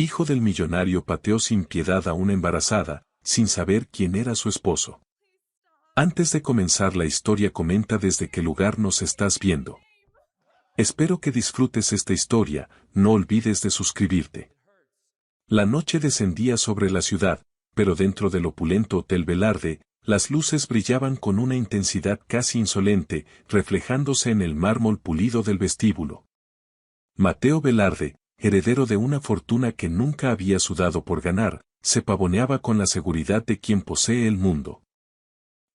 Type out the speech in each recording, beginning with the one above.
hijo del millonario, pateó sin piedad a una embarazada, sin saber quién era su esposo. Antes de comenzar la historia, comenta desde qué lugar nos estás viendo. Espero que disfrutes esta historia, no olvides de suscribirte. La noche descendía sobre la ciudad, pero dentro del opulento Hotel Velarde, las luces brillaban con una intensidad casi insolente, reflejándose en el mármol pulido del vestíbulo. Mateo Velarde, heredero de una fortuna que nunca había sudado por ganar, se pavoneaba con la seguridad de quien posee el mundo.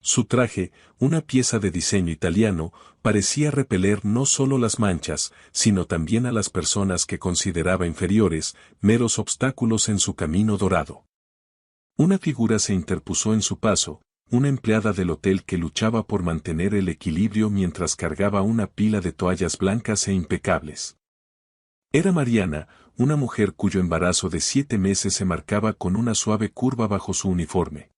Su traje, una pieza de diseño italiano, parecía repeler no solo las manchas, sino también a las personas que consideraba inferiores, meros obstáculos en su camino dorado. Una figura se interpuso en su paso, una empleada del hotel que luchaba por mantener el equilibrio mientras cargaba una pila de toallas blancas e impecables. Era Mariana, una mujer cuyo embarazo de 7 meses se marcaba con una suave curva bajo su uniforme.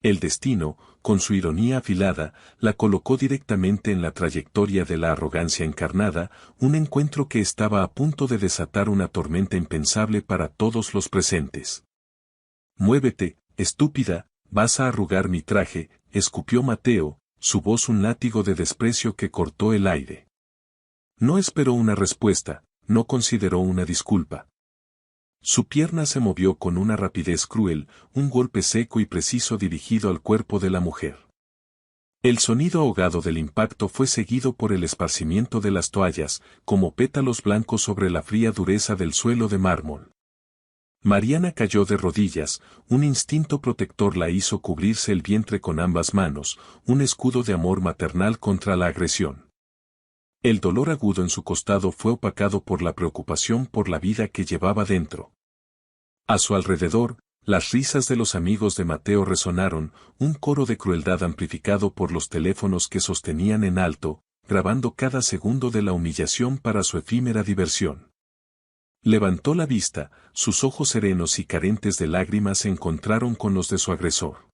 El destino, con su ironía afilada, la colocó directamente en la trayectoria de la arrogancia encarnada, un encuentro que estaba a punto de desatar una tormenta impensable para todos los presentes. «Muévete, estúpida, vas a arrugar mi traje», escupió Mateo, su voz un látigo de desprecio que cortó el aire. No esperó una respuesta, no consideró una disculpa. Su pierna se movió con una rapidez cruel, un golpe seco y preciso dirigido al cuerpo de la mujer. El sonido ahogado del impacto fue seguido por el esparcimiento de las toallas, como pétalos blancos sobre la fría dureza del suelo de mármol. Mariana cayó de rodillas, un instinto protector la hizo cubrirse el vientre con ambas manos, un escudo de amor maternal contra la agresión. El dolor agudo en su costado fue opacado por la preocupación por la vida que llevaba dentro. A su alrededor, las risas de los amigos de Mateo resonaron, un coro de crueldad amplificado por los teléfonos que sostenían en alto, grabando cada segundo de la humillación para su efímera diversión. Levantó la vista, sus ojos serenos y carentes de lágrimas se encontraron con los de su agresor.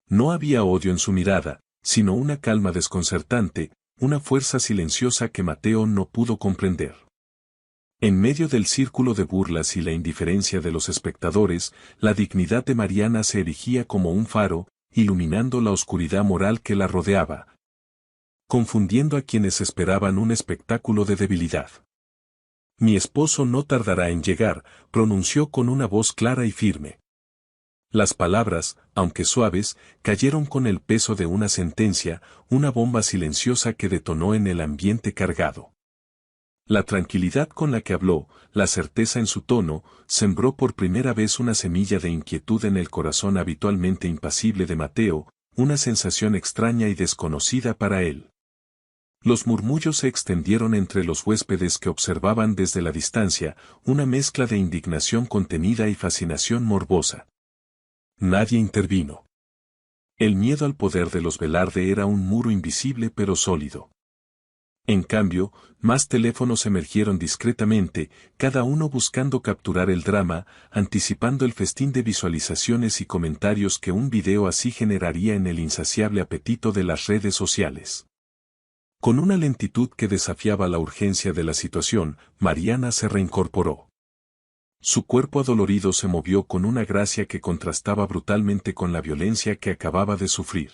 No había odio en su mirada, sino una calma desconcertante, una fuerza silenciosa que Mateo no pudo comprender. En medio del círculo de burlas y la indiferencia de los espectadores, la dignidad de Mariana se erigía como un faro, iluminando la oscuridad moral que la rodeaba, confundiendo a quienes esperaban un espectáculo de debilidad. «Mi esposo no tardará en llegar», pronunció con una voz clara y firme. Las palabras, aunque suaves, cayeron con el peso de una sentencia, una bomba silenciosa que detonó en el ambiente cargado. La tranquilidad con la que habló, la certeza en su tono, sembró por primera vez una semilla de inquietud en el corazón habitualmente impasible de Mateo, una sensación extraña y desconocida para él. Los murmullos se extendieron entre los huéspedes que observaban desde la distancia, una mezcla de indignación contenida y fascinación morbosa. Nadie intervino. El miedo al poder de los Velarde era un muro invisible pero sólido. En cambio, más teléfonos emergieron discretamente, cada uno buscando capturar el drama, anticipando el festín de visualizaciones y comentarios que un video así generaría en el insaciable apetito de las redes sociales. Con una lentitud que desafiaba la urgencia de la situación, Mariana se reincorporó. Su cuerpo adolorido se movió con una gracia que contrastaba brutalmente con la violencia que acababa de sufrir.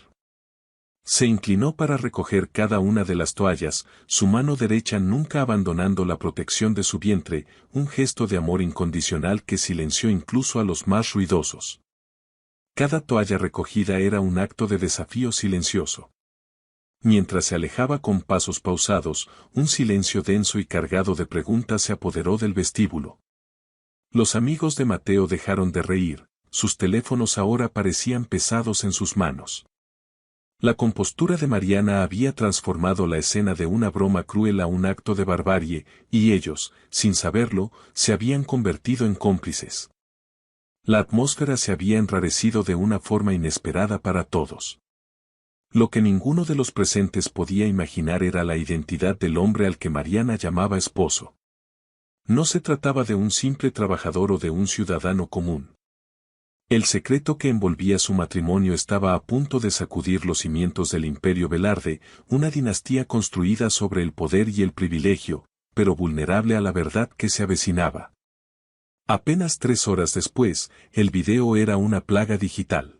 Se inclinó para recoger cada una de las toallas, su mano derecha nunca abandonando la protección de su vientre, un gesto de amor incondicional que silenció incluso a los más ruidosos. Cada toalla recogida era un acto de desafío silencioso. Mientras se alejaba con pasos pausados, un silencio denso y cargado de preguntas se apoderó del vestíbulo. Los amigos de Mateo dejaron de reír, sus teléfonos ahora parecían pesados en sus manos. La compostura de Mariana había transformado la escena de una broma cruel a un acto de barbarie, y ellos, sin saberlo, se habían convertido en cómplices. La atmósfera se había enrarecido de una forma inesperada para todos. Lo que ninguno de los presentes podía imaginar era la identidad del hombre al que Mariana llamaba esposo. No se trataba de un simple trabajador o de un ciudadano común. El secreto que envolvía su matrimonio estaba a punto de sacudir los cimientos del Imperio Velarde, una dinastía construida sobre el poder y el privilegio, pero vulnerable a la verdad que se avecinaba. Apenas 3 horas después, el video era una plaga digital.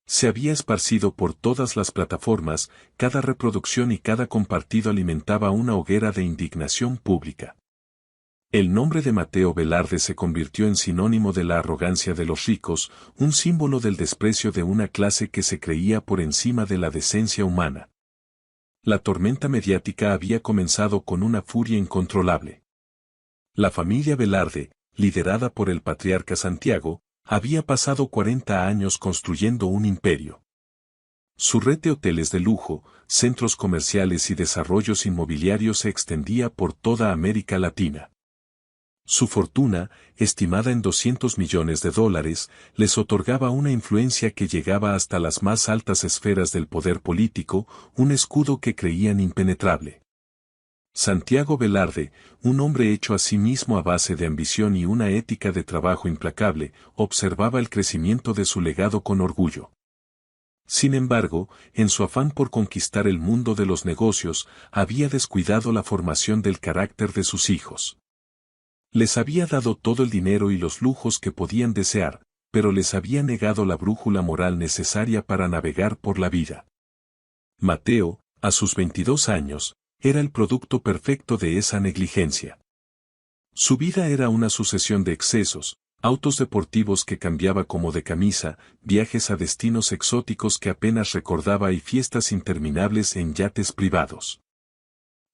Se había esparcido por todas las plataformas, cada reproducción y cada compartido alimentaba una hoguera de indignación pública. El nombre de Mateo Velarde se convirtió en sinónimo de la arrogancia de los ricos, un símbolo del desprecio de una clase que se creía por encima de la decencia humana. La tormenta mediática había comenzado con una furia incontrolable. La familia Velarde, liderada por el patriarca Santiago, había pasado 40 años construyendo un imperio. Su red de hoteles de lujo, centros comerciales y desarrollos inmobiliarios se extendía por toda América Latina. Su fortuna, estimada en $200 millones, les otorgaba una influencia que llegaba hasta las más altas esferas del poder político, un escudo que creían impenetrable. Santiago Velarde, un hombre hecho a sí mismo a base de ambición y una ética de trabajo implacable, observaba el crecimiento de su legado con orgullo. Sin embargo, en su afán por conquistar el mundo de los negocios, había descuidado la formación del carácter de sus hijos. Les había dado todo el dinero y los lujos que podían desear, pero les había negado la brújula moral necesaria para navegar por la vida. Mateo, a sus 22 años, era el producto perfecto de esa negligencia. Su vida era una sucesión de excesos, autos deportivos que cambiaba como de camisa, viajes a destinos exóticos que apenas recordaba y fiestas interminables en yates privados.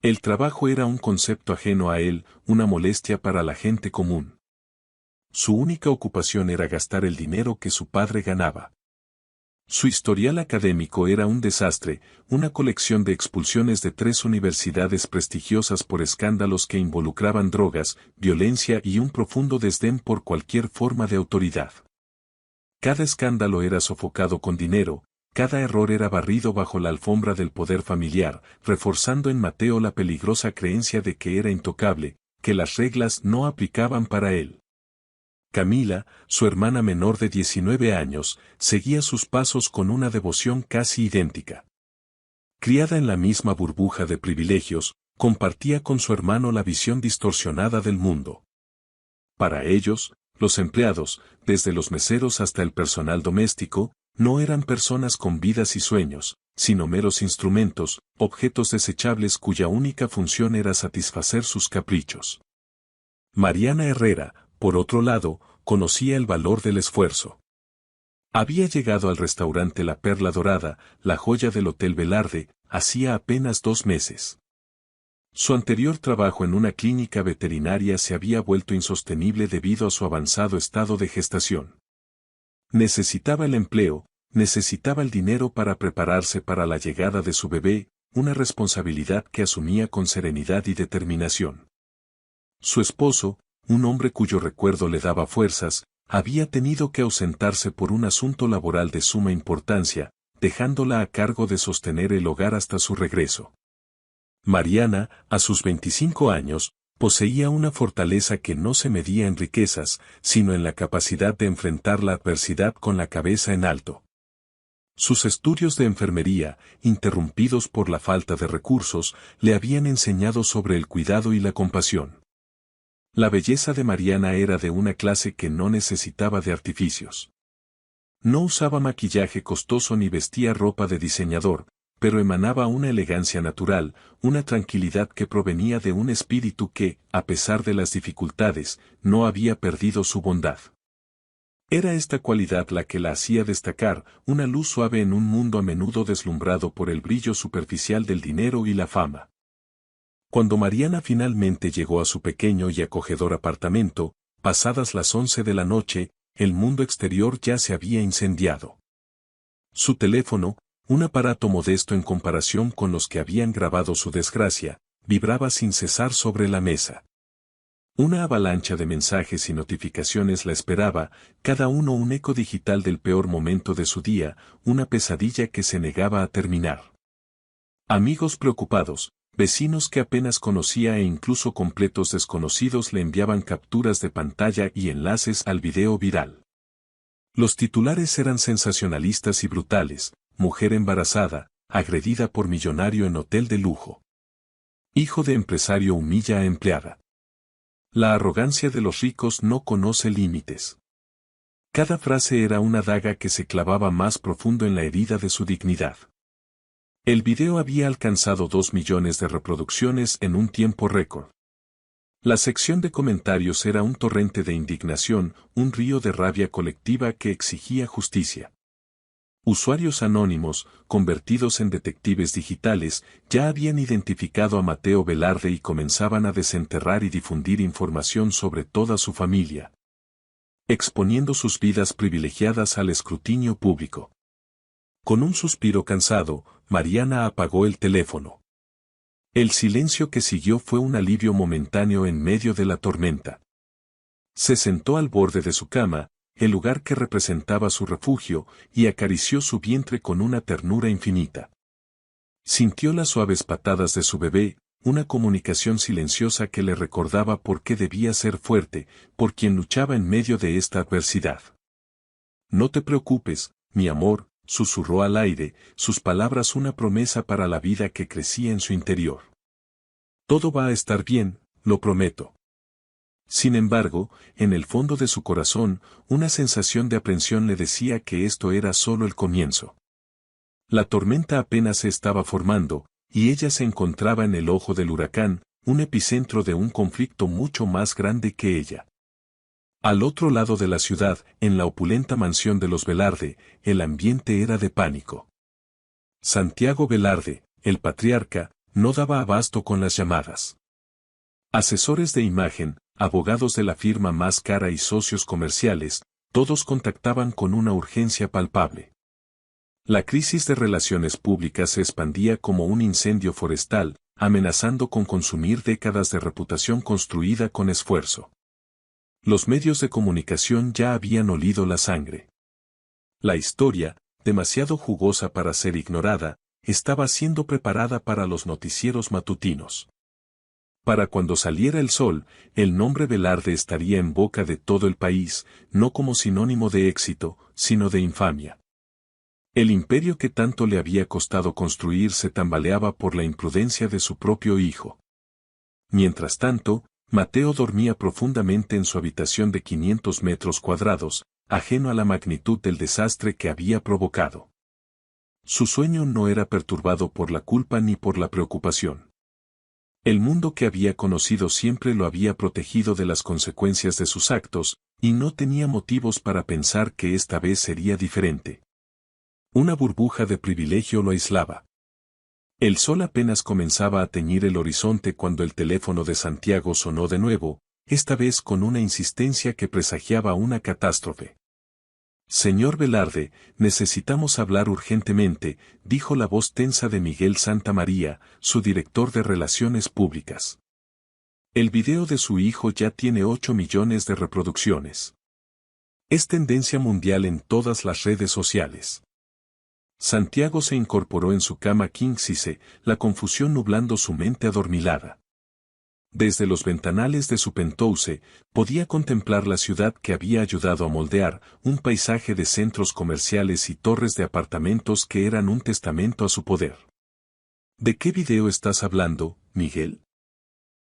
El trabajo era un concepto ajeno a él, una molestia para la gente común. Su única ocupación era gastar el dinero que su padre ganaba. Su historial académico era un desastre, una colección de expulsiones de 3 universidades prestigiosas por escándalos que involucraban drogas, violencia y un profundo desdén por cualquier forma de autoridad. Cada escándalo era sofocado con dinero, cada error era barrido bajo la alfombra del poder familiar, reforzando en Mateo la peligrosa creencia de que era intocable, que las reglas no aplicaban para él. Camila, su hermana menor de 19 años, seguía sus pasos con una devoción casi idéntica. Criada en la misma burbuja de privilegios, compartía con su hermano la visión distorsionada del mundo. Para ellos, los empleados, desde los meseros hasta el personal doméstico, no eran personas con vidas y sueños, sino meros instrumentos, objetos desechables cuya única función era satisfacer sus caprichos. Mariana Herrera, por otro lado, conocía el valor del esfuerzo. Había llegado al restaurante La Perla Dorada, la joya del Hotel Velarde, hacía apenas 2 meses. Su anterior trabajo en una clínica veterinaria se había vuelto insostenible debido a su avanzado estado de gestación. Necesitaba el empleo, necesitaba el dinero para prepararse para la llegada de su bebé, una responsabilidad que asumía con serenidad y determinación. Su esposo, un hombre cuyo recuerdo le daba fuerzas, había tenido que ausentarse por un asunto laboral de suma importancia, dejándola a cargo de sostener el hogar hasta su regreso. Mariana, a sus 25 años, poseía una fortaleza que no se medía en riquezas, sino en la capacidad de enfrentar la adversidad con la cabeza en alto. Sus estudios de enfermería, interrumpidos por la falta de recursos, le habían enseñado sobre el cuidado y la compasión. La belleza de Mariana era de una clase que no necesitaba de artificios. No usaba maquillaje costoso ni vestía ropa de diseñador, pero emanaba una elegancia natural, una tranquilidad que provenía de un espíritu que, a pesar de las dificultades, no había perdido su bondad. Era esta cualidad la que la hacía destacar, una luz suave en un mundo a menudo deslumbrado por el brillo superficial del dinero y la fama. Cuando Mariana finalmente llegó a su pequeño y acogedor apartamento, pasadas las 11 de la noche, el mundo exterior ya se había incendiado. Su teléfono, un aparato modesto en comparación con los que habían grabado su desgracia, vibraba sin cesar sobre la mesa. Una avalancha de mensajes y notificaciones la esperaba, cada uno un eco digital del peor momento de su día, una pesadilla que se negaba a terminar. Amigos preocupados, vecinos que apenas conocía e incluso completos desconocidos le enviaban capturas de pantalla y enlaces al video viral. Los titulares eran sensacionalistas y brutales: mujer embarazada, agredida por millonario en hotel de lujo. Hijo de empresario humilla a empleada. La arrogancia de los ricos no conoce límites. Cada frase era una daga que se clavaba más profundo en la herida de su dignidad. El video había alcanzado 2 millones de reproducciones en un tiempo récord. La sección de comentarios era un torrente de indignación, un río de rabia colectiva que exigía justicia. Usuarios anónimos, convertidos en detectives digitales, ya habían identificado a Mateo Velarde y comenzaban a desenterrar y difundir información sobre toda su familia, exponiendo sus vidas privilegiadas al escrutinio público. Con un suspiro cansado, Mariana apagó el teléfono. El silencio que siguió fue un alivio momentáneo en medio de la tormenta. Se sentó al borde de su cama, el lugar que representaba su refugio, y acarició su vientre con una ternura infinita. Sintió las suaves patadas de su bebé, una comunicación silenciosa que le recordaba por qué debía ser fuerte, por quien luchaba en medio de esta adversidad. No te preocupes, mi amor, susurró al aire, sus palabras una promesa para la vida que crecía en su interior. Todo va a estar bien, lo prometo. Sin embargo, en el fondo de su corazón, una sensación de aprensión le decía que esto era solo el comienzo. La tormenta apenas se estaba formando, y ella se encontraba en el ojo del huracán, un epicentro de un conflicto mucho más grande que ella. Al otro lado de la ciudad, en la opulenta mansión de los Velarde, el ambiente era de pánico. Santiago Velarde, el patriarca, no daba abasto con las llamadas. Asesores de imagen, abogados de la firma más cara y socios comerciales, todos contactaban con una urgencia palpable. La crisis de relaciones públicas se expandía como un incendio forestal, amenazando con consumir décadas de reputación construida con esfuerzo. Los medios de comunicación ya habían olido la sangre. La historia, demasiado jugosa para ser ignorada, estaba siendo preparada para los noticieros matutinos. Para cuando saliera el sol, el nombre Velarde estaría en boca de todo el país, no como sinónimo de éxito, sino de infamia. El imperio que tanto le había costado construir se tambaleaba por la imprudencia de su propio hijo. Mientras tanto, Mateo dormía profundamente en su habitación de 500 metros cuadrados, ajeno a la magnitud del desastre que había provocado. Su sueño no era perturbado por la culpa ni por la preocupación. El mundo que había conocido siempre lo había protegido de las consecuencias de sus actos, y no tenía motivos para pensar que esta vez sería diferente. Una burbuja de privilegio lo aislaba. El sol apenas comenzaba a teñir el horizonte cuando el teléfono de Santiago sonó de nuevo, esta vez con una insistencia que presagiaba una catástrofe. Señor Velarde, necesitamos hablar urgentemente, dijo la voz tensa de Miguel Santamaría, su director de Relaciones Públicas. El video de su hijo ya tiene 8 millones de reproducciones. Es tendencia mundial en todas las redes sociales. Santiago se incorporó en su cama king size, la confusión nublando su mente adormilada. Desde los ventanales de su penthouse, podía contemplar la ciudad que había ayudado a moldear, un paisaje de centros comerciales y torres de apartamentos que eran un testamento a su poder. ¿De qué video estás hablando, Miguel?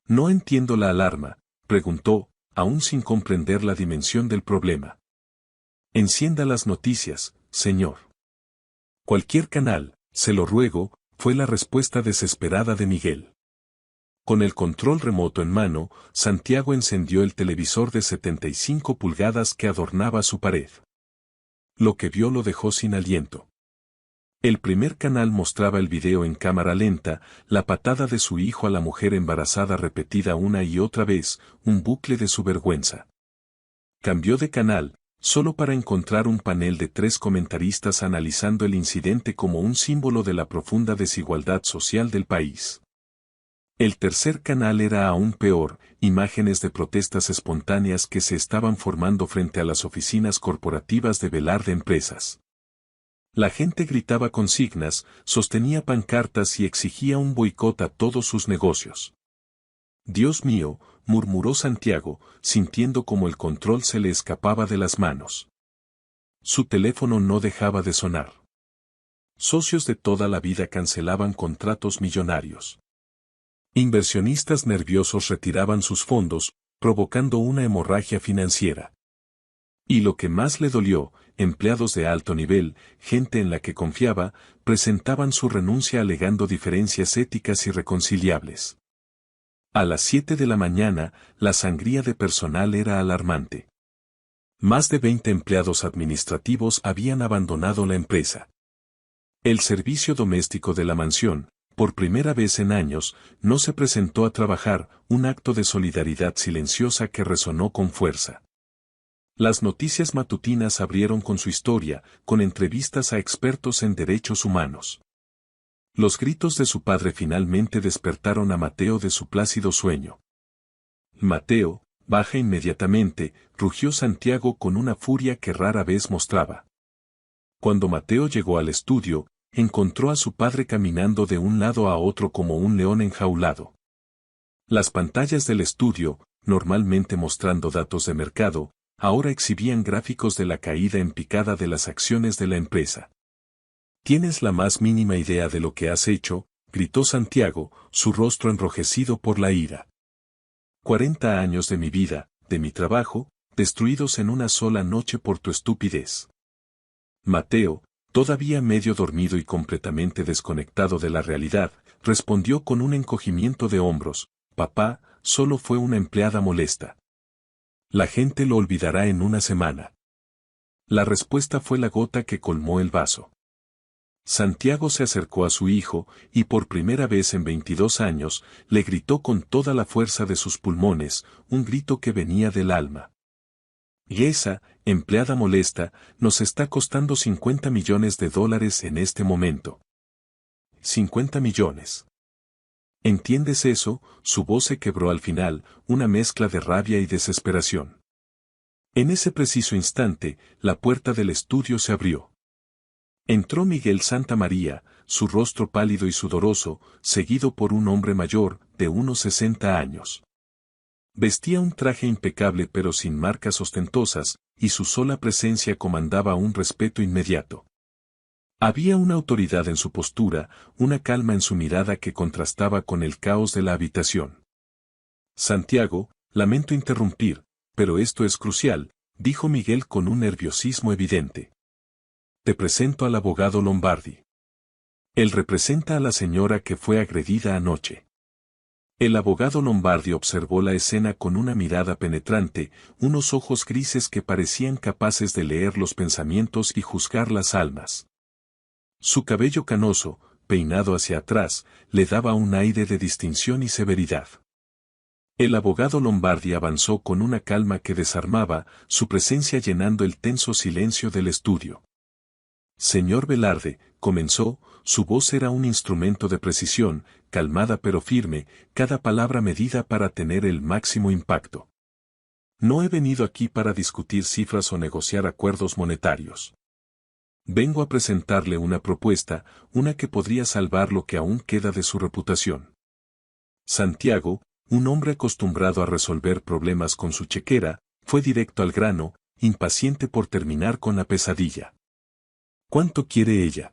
No entiendo la alarma, preguntó, aún sin comprender la dimensión del problema. Encienda las noticias, señor. Cualquier canal, se lo ruego, fue la respuesta desesperada de Miguel. Con el control remoto en mano, Santiago encendió el televisor de 75 pulgadas que adornaba su pared. Lo que vio lo dejó sin aliento. El primer canal mostraba el video en cámara lenta, la patada de su hijo a la mujer embarazada repetida una y otra vez, un bucle de su vergüenza. Cambió de canal, solo para encontrar un panel de 3 comentaristas analizando el incidente como un símbolo de la profunda desigualdad social del país. El tercer canal era aún peor, imágenes de protestas espontáneas que se estaban formando frente a las oficinas corporativas de Velarde Empresas. La gente gritaba consignas, sostenía pancartas y exigía un boicot a todos sus negocios. Dios mío, murmuró Santiago, sintiendo como el control se le escapaba de las manos. Su teléfono no dejaba de sonar. Socios de toda la vida cancelaban contratos millonarios. Inversionistas nerviosos retiraban sus fondos, provocando una hemorragia financiera. Y lo que más le dolió, empleados de alto nivel, gente en la que confiaba, presentaban su renuncia alegando diferencias éticas irreconciliables. A las 7 de la mañana, la sangría de personal era alarmante. Más de 20 empleados administrativos habían abandonado la empresa. El servicio doméstico de la mansión, por primera vez en años, no se presentó a trabajar, un acto de solidaridad silenciosa que resonó con fuerza. Las noticias matutinas abrieron con su historia, con entrevistas a expertos en derechos humanos. Los gritos de su padre finalmente despertaron a Mateo de su plácido sueño. Mateo, baja inmediatamente, rugió Santiago con una furia que rara vez mostraba. Cuando Mateo llegó al estudio, encontró a su padre caminando de un lado a otro como un león enjaulado. Las pantallas del estudio, normalmente mostrando datos de mercado, ahora exhibían gráficos de la caída en picada de las acciones de la empresa. ¿Tienes la más mínima idea de lo que has hecho?, gritó Santiago, su rostro enrojecido por la ira. 40 años de mi vida, de mi trabajo, destruidos en una sola noche por tu estupidez. Mateo, todavía medio dormido y completamente desconectado de la realidad, respondió con un encogimiento de hombros: papá, solo fue una empleada molesta. La gente lo olvidará en una semana. La respuesta fue la gota que colmó el vaso. Santiago se acercó a su hijo, y por primera vez en 22 años, le gritó con toda la fuerza de sus pulmones, un grito que venía del alma. Y esa, empleada molesta, nos está costando $50 millones en este momento. 50 millones. ¿Entiendes eso? Su voz se quebró al final, una mezcla de rabia y desesperación. En ese preciso instante, la puerta del estudio se abrió. Entró Miguel Santamaría, su rostro pálido y sudoroso, seguido por un hombre mayor, de unos 60 años. Vestía un traje impecable pero sin marcas ostentosas, y su sola presencia comandaba un respeto inmediato. Había una autoridad en su postura, una calma en su mirada que contrastaba con el caos de la habitación. Santiago, lamento interrumpir, pero esto es crucial, dijo Miguel con un nerviosismo evidente. Te presento al abogado Lombardi. Él representa a la señora que fue agredida anoche. El abogado Lombardi observó la escena con una mirada penetrante, unos ojos grises que parecían capaces de leer los pensamientos y juzgar las almas. Su cabello canoso, peinado hacia atrás, le daba un aire de distinción y severidad. El abogado Lombardi avanzó con una calma que desarmaba, su presencia llenando el tenso silencio del estudio. Señor Velarde, comenzó, su voz era un instrumento de precisión, calmada pero firme, cada palabra medida para tener el máximo impacto. No he venido aquí para discutir cifras o negociar acuerdos monetarios. Vengo a presentarle una propuesta, una que podría salvar lo que aún queda de su reputación. Santiago, un hombre acostumbrado a resolver problemas con su chequera, fue directo al grano, impaciente por terminar con la pesadilla. ¿Cuánto quiere ella?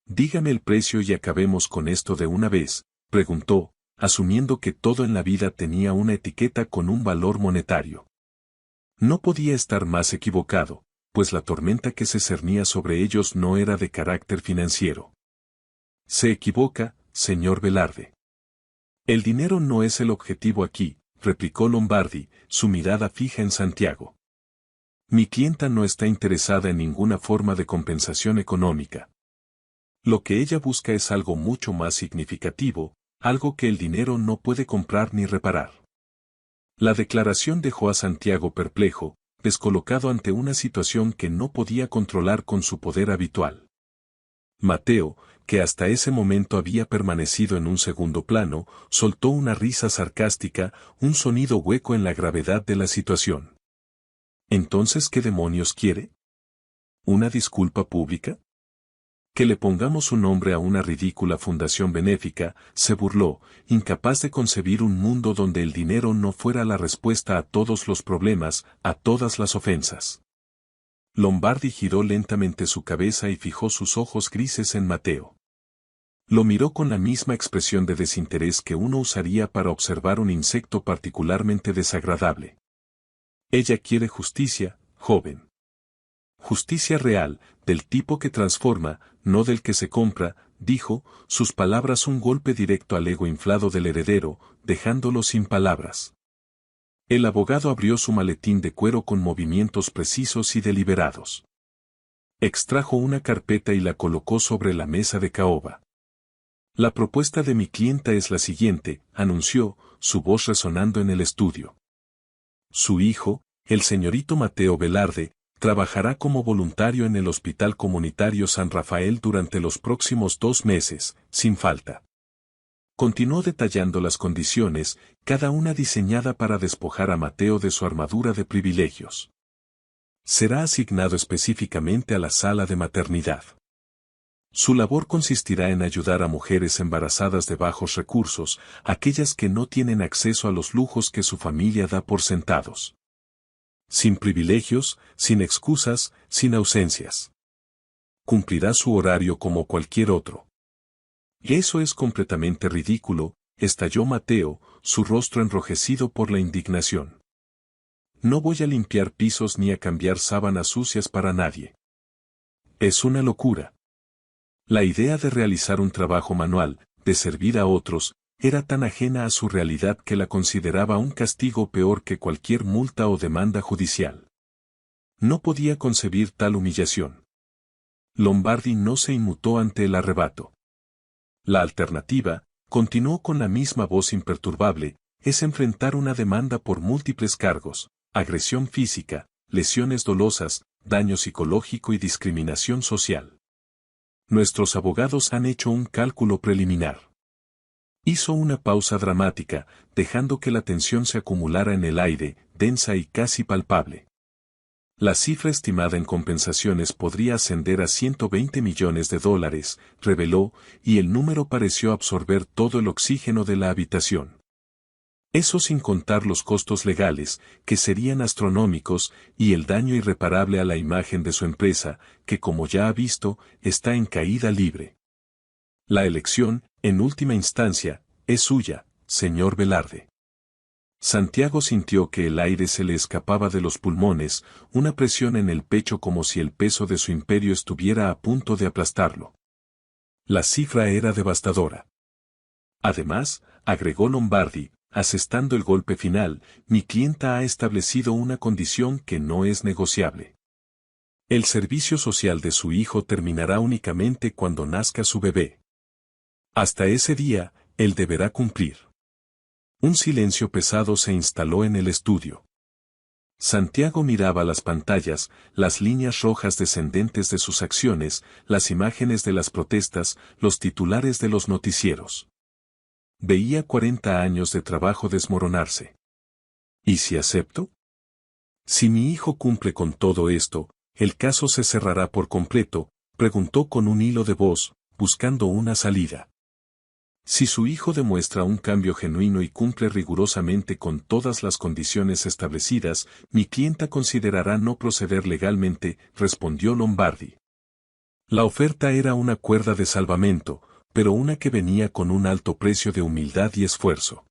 Dígame el precio y acabemos con esto de una vez, preguntó, asumiendo que todo en la vida tenía una etiqueta con un valor monetario. No podía estar más equivocado, pues la tormenta que se cernía sobre ellos no era de carácter financiero. Se equivoca, señor Velarde. El dinero no es el objetivo aquí, replicó Lombardi, su mirada fija en Santiago. Mi clienta no está interesada en ninguna forma de compensación económica. Lo que ella busca es algo mucho más significativo, algo que el dinero no puede comprar ni reparar. La declaración dejó a Santiago perplejo, descolocado ante una situación que no podía controlar con su poder habitual. Mateo, que hasta ese momento había permanecido en un segundo plano, soltó una risa sarcástica, un sonido hueco en la gravedad de la situación. ¿Entonces qué demonios quiere? ¿Una disculpa pública? Que le pongamos un nombre a una ridícula fundación benéfica, se burló, incapaz de concebir un mundo donde el dinero no fuera la respuesta a todos los problemas, a todas las ofensas. Lombardi giró lentamente su cabeza y fijó sus ojos grises en Mateo. Lo miró con la misma expresión de desinterés que uno usaría para observar un insecto particularmente desagradable. Ella quiere justicia, joven. Justicia real, del tipo que transforma, no del que se compra, dijo, sus palabras un golpe directo al ego inflado del heredero, dejándolo sin palabras. El abogado abrió su maletín de cuero con movimientos precisos y deliberados. Extrajo una carpeta y la colocó sobre la mesa de caoba. La propuesta de mi clienta es la siguiente, anunció, su voz resonando en el estudio. Su hijo, el señorito Mateo Velarde, trabajará como voluntario en el Hospital Comunitario San Rafael durante los próximos 2 meses, sin falta. Continuó detallando las condiciones, cada una diseñada para despojar a Mateo de su armadura de privilegios. Será asignado específicamente a la sala de maternidad. Su labor consistirá en ayudar a mujeres embarazadas de bajos recursos, aquellas que no tienen acceso a los lujos que su familia da por sentados. Sin privilegios, sin excusas, sin ausencias. Cumplirá su horario como cualquier otro. Y eso es completamente ridículo, estalló Mateo, su rostro enrojecido por la indignación. No voy a limpiar pisos ni a cambiar sábanas sucias para nadie. Es una locura. La idea de realizar un trabajo manual, de servir a otros, era tan ajena a su realidad que la consideraba un castigo peor que cualquier multa o demanda judicial. No podía concebir tal humillación. Lombardi no se inmutó ante el arrebato. La alternativa, continuó con la misma voz imperturbable, es enfrentar una demanda por múltiples cargos, agresión física, lesiones dolosas, daño psicológico y discriminación social. Nuestros abogados han hecho un cálculo preliminar. Hizo una pausa dramática, dejando que la tensión se acumulara en el aire, densa y casi palpable. La cifra estimada en compensaciones podría ascender a $120 millones, reveló, y el número pareció absorber todo el oxígeno de la habitación. Eso sin contar los costos legales, que serían astronómicos, y el daño irreparable a la imagen de su empresa, que como ya ha visto, está en caída libre. La elección, en última instancia, es suya, señor Velarde. Santiago sintió que el aire se le escapaba de los pulmones, una presión en el pecho como si el peso de su imperio estuviera a punto de aplastarlo. La cifra era devastadora. Además, agregó Lombardi, asestando el golpe final, mi clienta ha establecido una condición que no es negociable. El servicio social de su hijo terminará únicamente cuando nazca su bebé. Hasta ese día, él deberá cumplir. Un silencio pesado se instaló en el estudio. Santiago miraba las pantallas, las líneas rojas descendentes de sus acciones, las imágenes de las protestas, los titulares de los noticieros. Veía 40 años de trabajo desmoronarse. ¿Y si acepto? Si mi hijo cumple con todo esto, ¿el caso se cerrará por completo?, preguntó con un hilo de voz, buscando una salida. Si su hijo demuestra un cambio genuino y cumple rigurosamente con todas las condiciones establecidas, mi clienta considerará no proceder legalmente, respondió Lombardi. La oferta era una cuerda de salvamento, pero una que venía con un alto precio de humildad y esfuerzo.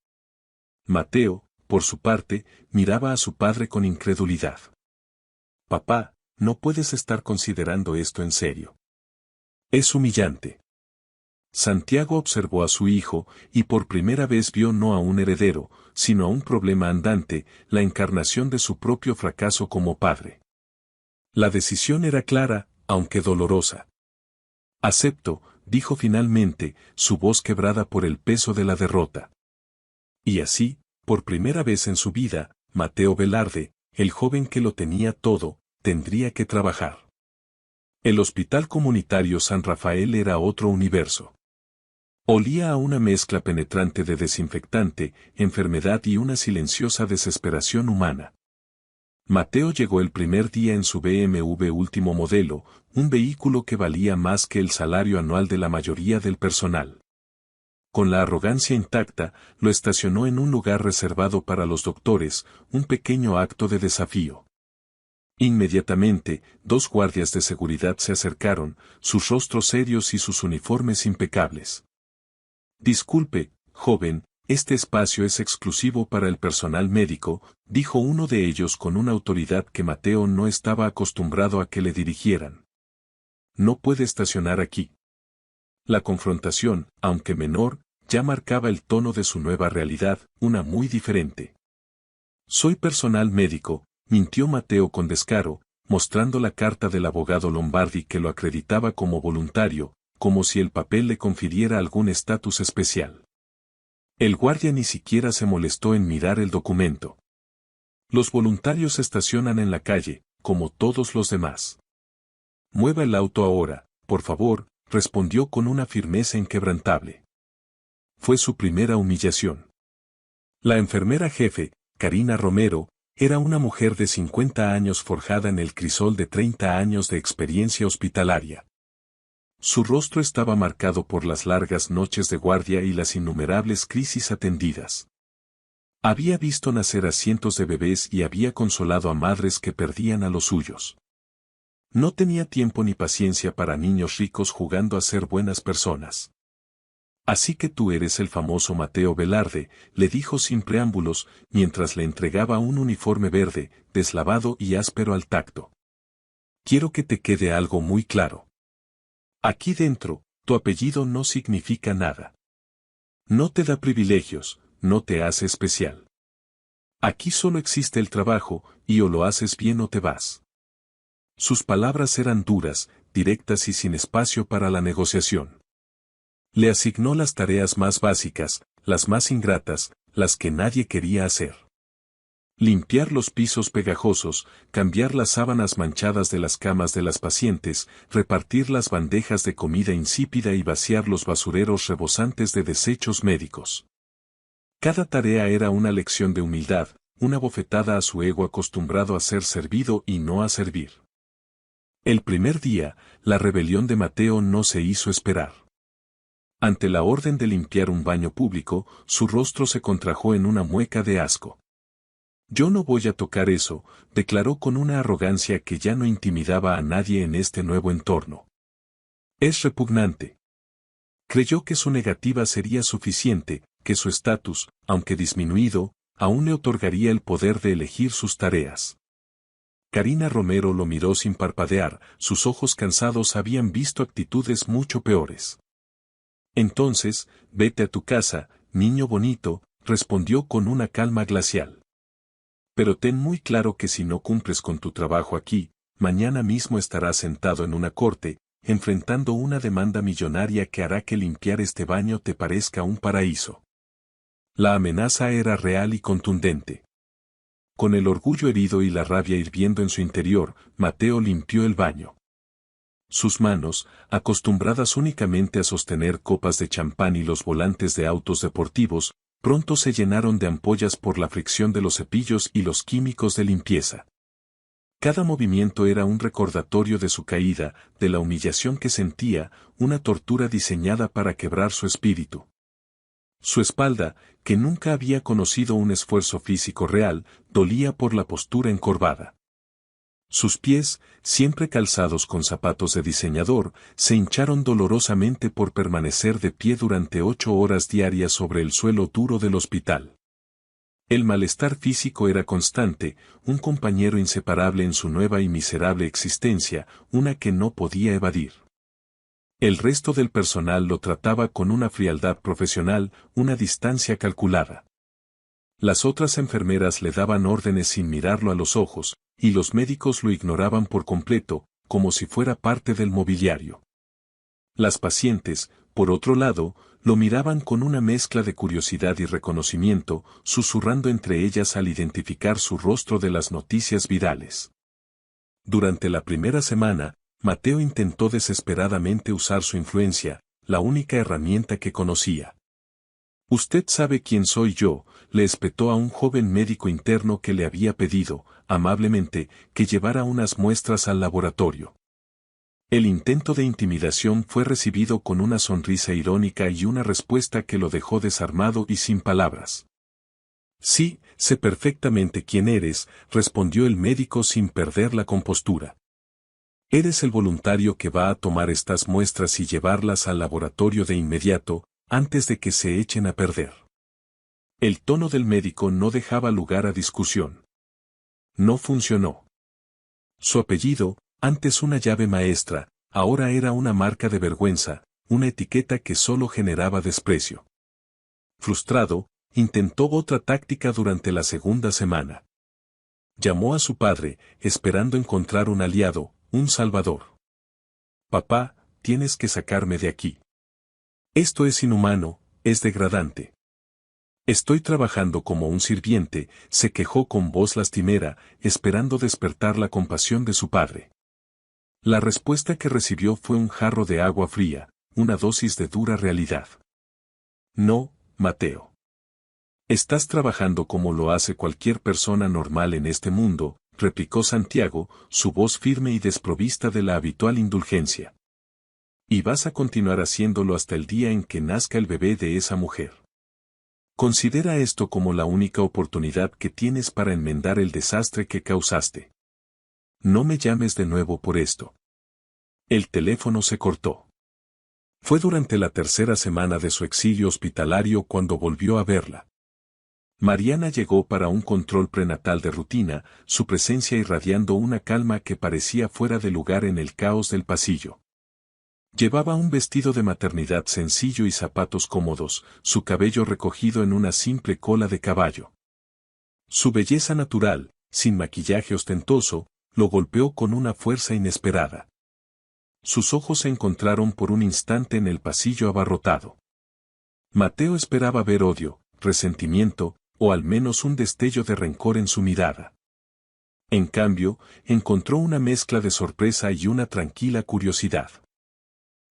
Mateo, por su parte, miraba a su padre con incredulidad. Papá, no puedes estar considerando esto en serio. Es humillante. Santiago observó a su hijo, y por primera vez vio no a un heredero, sino a un problema andante, la encarnación de su propio fracaso como padre. La decisión era clara, aunque dolorosa. Acepto, dijo finalmente, su voz quebrada por el peso de la derrota. Y así, por primera vez en su vida, Mateo Velarde, el joven que lo tenía todo, tendría que trabajar. El Hospital Comunitario San Rafael era otro universo. Olía a una mezcla penetrante de desinfectante, enfermedad y una silenciosa desesperación humana. Mateo llegó el primer día en su BMW último modelo, un vehículo que valía más que el salario anual de la mayoría del personal. Con la arrogancia intacta, lo estacionó en un lugar reservado para los doctores, un pequeño acto de desafío. Inmediatamente, 2 guardias de seguridad se acercaron, sus rostros serios y sus uniformes impecables. Disculpe, joven, este espacio es exclusivo para el personal médico, dijo uno de ellos con una autoridad que Mateo no estaba acostumbrado a que le dirigieran. No puede estacionar aquí. La confrontación, aunque menor, ya marcaba el tono de su nueva realidad, una muy diferente. Soy personal médico, mintió Mateo con descaro, mostrando la carta del abogado Lombardi que lo acreditaba como voluntario, como si el papel le confiriera algún estatus especial. El guardia ni siquiera se molestó en mirar el documento. Los voluntarios estacionan en la calle, como todos los demás. Mueva el auto ahora, por favor, respondió con una firmeza inquebrantable. Fue su primera humillación. La enfermera jefe, Karina Romero, era una mujer de 50 años forjada en el crisol de 30 años de experiencia hospitalaria. Su rostro estaba marcado por las largas noches de guardia y las innumerables crisis atendidas. Había visto nacer a cientos de bebés y había consolado a madres que perdían a los suyos. No tenía tiempo ni paciencia para niños ricos jugando a ser buenas personas. Así que tú eres el famoso Mateo Velarde, le dijo sin preámbulos, mientras le entregaba un uniforme verde, deslavado y áspero al tacto. Quiero que te quede algo muy claro. Aquí dentro, tu apellido no significa nada. No te da privilegios, no te hace especial. Aquí solo existe el trabajo, y o lo haces bien o te vas. Sus palabras eran duras, directas y sin espacio para la negociación. Le asignó las tareas más básicas, las más ingratas, las que nadie quería hacer. Limpiar los pisos pegajosos, cambiar las sábanas manchadas de las camas de las pacientes, repartir las bandejas de comida insípida y vaciar los basureros rebosantes de desechos médicos. Cada tarea era una lección de humildad, una bofetada a su ego acostumbrado a ser servido y no a servir. El primer día, la rebelión de Mateo no se hizo esperar. Ante la orden de limpiar un baño público, su rostro se contrajo en una mueca de asco. Yo no voy a tocar eso, declaró con una arrogancia que ya no intimidaba a nadie en este nuevo entorno. Es repugnante. Creyó que su negativa sería suficiente, que su estatus, aunque disminuido, aún le otorgaría el poder de elegir sus tareas. Karina Romero lo miró sin parpadear, sus ojos cansados habían visto actitudes mucho peores. Entonces, vete a tu casa, niño bonito, respondió con una calma glacial. Pero ten muy claro que si no cumples con tu trabajo aquí, mañana mismo estarás sentado en una corte, enfrentando una demanda millonaria que hará que limpiar este baño te parezca un paraíso. La amenaza era real y contundente. Con el orgullo herido y la rabia hirviendo en su interior, Mateo limpió el baño. Sus manos, acostumbradas únicamente a sostener copas de champán y los volantes de autos deportivos, pronto se llenaron de ampollas por la fricción de los cepillos y los químicos de limpieza. Cada movimiento era un recordatorio de su caída, de la humillación que sentía, una tortura diseñada para quebrar su espíritu. Su espalda, que nunca había conocido un esfuerzo físico real, dolía por la postura encorvada. Sus pies, siempre calzados con zapatos de diseñador, se hincharon dolorosamente por permanecer de pie durante 8 horas diarias sobre el suelo duro del hospital. El malestar físico era constante, un compañero inseparable en su nueva y miserable existencia, una que no podía evadir. El resto del personal lo trataba con una frialdad profesional, una distancia calculada. Las otras enfermeras le daban órdenes sin mirarlo a los ojos, y los médicos lo ignoraban por completo, como si fuera parte del mobiliario. Las pacientes, por otro lado, lo miraban con una mezcla de curiosidad y reconocimiento, susurrando entre ellas al identificar su rostro de las noticias virales. Durante la primera semana, Mateo intentó desesperadamente usar su influencia, la única herramienta que conocía. Usted sabe quién soy yo, le espetó a un joven médico interno que le había pedido, amablemente, que llevara unas muestras al laboratorio. El intento de intimidación fue recibido con una sonrisa irónica y una respuesta que lo dejó desarmado y sin palabras. Sí, sé perfectamente quién eres, respondió el médico sin perder la compostura. Eres el voluntario que va a tomar estas muestras y llevarlas al laboratorio de inmediato, antes de que se echen a perder. El tono del médico no dejaba lugar a discusión. No funcionó. Su apellido, antes una llave maestra, ahora era una marca de vergüenza, una etiqueta que solo generaba desprecio. Frustrado, intentó otra táctica durante la segunda semana. Llamó a su padre, esperando encontrar un aliado, un salvador. Papá, tienes que sacarme de aquí. Esto es inhumano, es degradante. Estoy trabajando como un sirviente, se quejó con voz lastimera, esperando despertar la compasión de su padre. La respuesta que recibió fue un jarro de agua fría, una dosis de dura realidad. No, Mateo. Estás trabajando como lo hace cualquier persona normal en este mundo, replicó Santiago, su voz firme y desprovista de la habitual indulgencia. Y vas a continuar haciéndolo hasta el día en que nazca el bebé de esa mujer. Considera esto como la única oportunidad que tienes para enmendar el desastre que causaste. No me llames de nuevo por esto. El teléfono se cortó. Fue durante la tercera semana de su exilio hospitalario cuando volvió a verla. Mariana llegó para un control prenatal de rutina, su presencia irradiando una calma que parecía fuera de lugar en el caos del pasillo. Llevaba un vestido de maternidad sencillo y zapatos cómodos, su cabello recogido en una simple cola de caballo. Su belleza natural, sin maquillaje ostentoso, lo golpeó con una fuerza inesperada. Sus ojos se encontraron por un instante en el pasillo abarrotado. Mateo esperaba ver odio, resentimiento, o al menos un destello de rencor en su mirada. En cambio, encontró una mezcla de sorpresa y una tranquila curiosidad.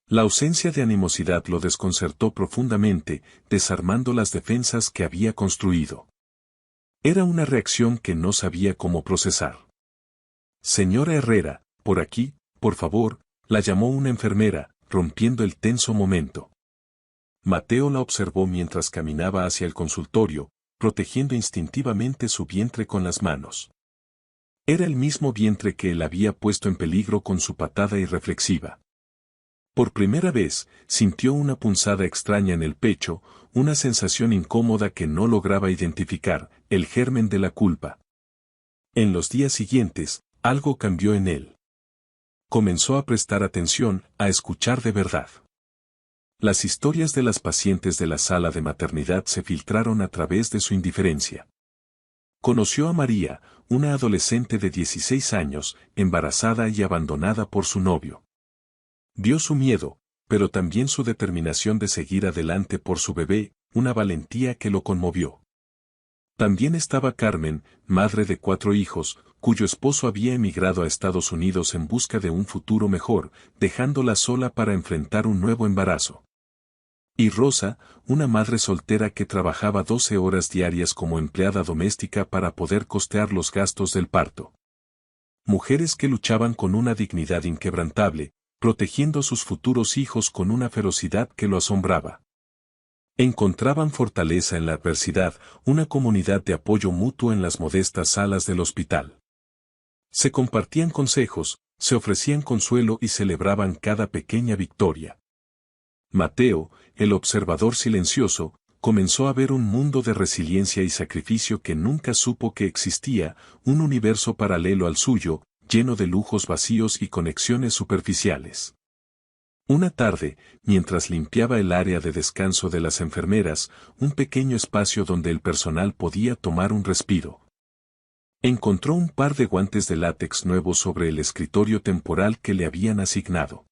La ausencia de animosidad lo desconcertó profundamente, desarmando las defensas que había construido. Era una reacción que no sabía cómo procesar. Señora Herrera, por aquí, por favor, la llamó una enfermera, rompiendo el tenso momento. Mateo la observó mientras caminaba hacia el consultorio, protegiendo instintivamente su vientre con las manos. Era el mismo vientre que él había puesto en peligro con su patada irreflexiva. Por primera vez, sintió una punzada extraña en el pecho, una sensación incómoda que no lograba identificar, el germen de la culpa. En los días siguientes, algo cambió en él. Comenzó a prestar atención, a escuchar de verdad. Las historias de las pacientes de la sala de maternidad se filtraron a través de su indiferencia. Conoció a María, una adolescente de 16 años, embarazada y abandonada por su novio. Vio su miedo, pero también su determinación de seguir adelante por su bebé, una valentía que lo conmovió. También estaba Carmen, madre de 4 hijos, cuyo esposo había emigrado a Estados Unidos en busca de un futuro mejor, dejándola sola para enfrentar un nuevo embarazo. Y Rosa, una madre soltera que trabajaba 12 horas diarias como empleada doméstica para poder costear los gastos del parto. Mujeres que luchaban con una dignidad inquebrantable, protegiendo a sus futuros hijos con una ferocidad que lo asombraba. Encontraban fortaleza en la adversidad, una comunidad de apoyo mutuo en las modestas salas del hospital. Se compartían consejos, se ofrecían consuelo y celebraban cada pequeña victoria. Mateo, el observador silencioso, comenzó a ver un mundo de resiliencia y sacrificio que nunca supo que existía, un universo paralelo al suyo, lleno de lujos vacíos y conexiones superficiales. Una tarde, mientras limpiaba el área de descanso de las enfermeras, un pequeño espacio donde el personal podía tomar un respiro. Encontró un par de guantes de látex nuevos sobre el escritorio temporal que le habían asignado.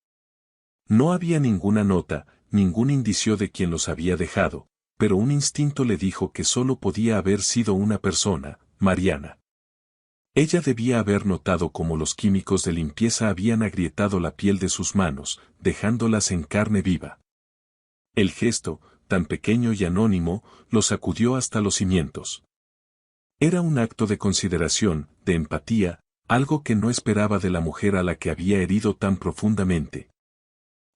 No había ninguna nota, ningún indicio de quién los había dejado, pero un instinto le dijo que solo podía haber sido una persona, Mariana. Ella debía haber notado cómo los químicos de limpieza habían agrietado la piel de sus manos, dejándolas en carne viva. El gesto, tan pequeño y anónimo, lo sacudió hasta los cimientos. Era un acto de consideración, de empatía, algo que no esperaba de la mujer a la que había herido tan profundamente.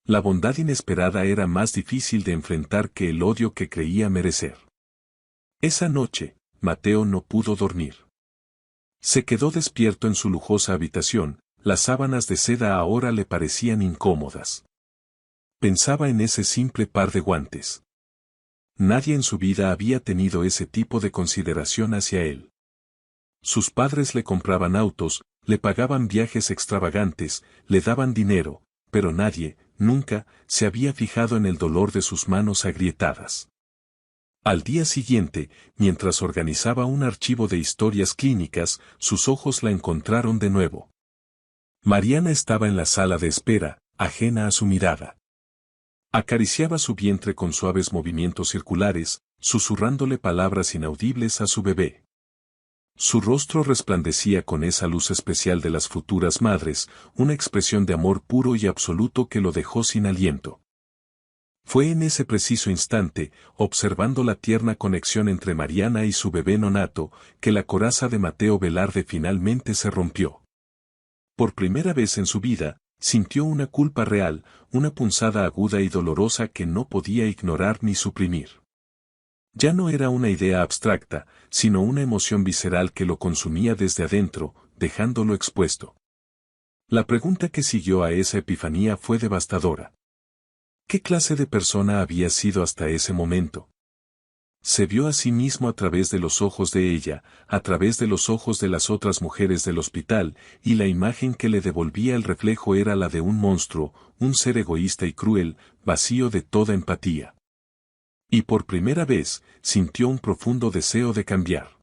La bondad inesperada era más difícil de enfrentar que el odio que creía merecer. Esa noche, Mateo no pudo dormir. Se quedó despierto en su lujosa habitación, las sábanas de seda ahora le parecían incómodas. Pensaba en ese simple par de guantes. Nadie en su vida había tenido ese tipo de consideración hacia él. Sus padres le compraban autos, le pagaban viajes extravagantes, le daban dinero, pero nadie, nunca, se había fijado en el dolor de sus manos agrietadas. Al día siguiente, mientras organizaba un archivo de historias clínicas, sus ojos la encontraron de nuevo. Mariana estaba en la sala de espera, ajena a su mirada. Acariciaba su vientre con suaves movimientos circulares, susurrándole palabras inaudibles a su bebé. Su rostro resplandecía con esa luz especial de las futuras madres, una expresión de amor puro y absoluto que lo dejó sin aliento. Fue en ese preciso instante, observando la tierna conexión entre Mariana y su bebé nonato, que la coraza de Mateo Velarde finalmente se rompió. Por primera vez en su vida, sintió una culpa real, una punzada aguda y dolorosa que no podía ignorar ni suprimir. Ya no era una idea abstracta, sino una emoción visceral que lo consumía desde adentro, dejándolo expuesto. La pregunta que siguió a esa epifanía fue devastadora. ¿Qué clase de persona había sido hasta ese momento? Se vio a sí mismo a través de los ojos de ella, a través de los ojos de las otras mujeres del hospital, y la imagen que le devolvía el reflejo era la de un monstruo, un ser egoísta y cruel, vacío de toda empatía. Y por primera vez, sintió un profundo deseo de cambiar.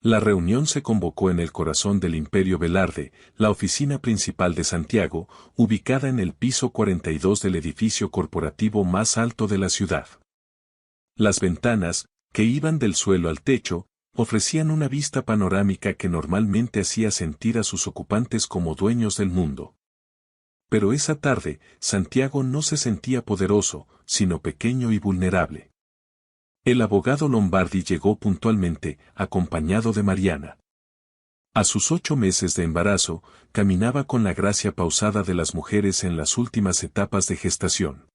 La reunión se convocó en el corazón del Imperio Velarde, la oficina principal de Santiago, ubicada en el piso 42 del edificio corporativo más alto de la ciudad. Las ventanas, que iban del suelo al techo, ofrecían una vista panorámica que normalmente hacía sentir a sus ocupantes como dueños del mundo. Pero esa tarde, Santiago no se sentía poderoso, sino pequeño y vulnerable. El abogado Lombardi llegó puntualmente, acompañado de Mariana. A sus 8 meses de embarazo, caminaba con la gracia pausada de las mujeres en las últimas etapas de gestación.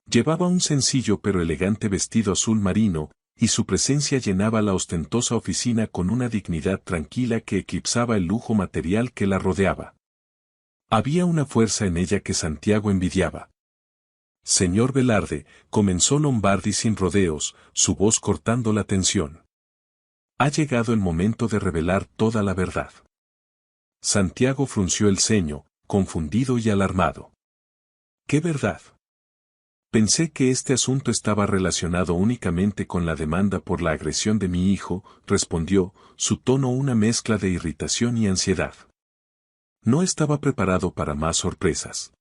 Llevaba un sencillo pero elegante vestido azul marino, y su presencia llenaba la ostentosa oficina con una dignidad tranquila que eclipsaba el lujo material que la rodeaba. Había una fuerza en ella que Santiago envidiaba. Señor Velarde, comenzó Lombardi sin rodeos, su voz cortando la tensión. Ha llegado el momento de revelar toda la verdad. Santiago frunció el ceño, confundido y alarmado. ¿Qué verdad? Pensé que este asunto estaba relacionado únicamente con la demanda por la agresión de mi hijo, respondió, su tono una mezcla de irritación y ansiedad. No estaba preparado para más sorpresas.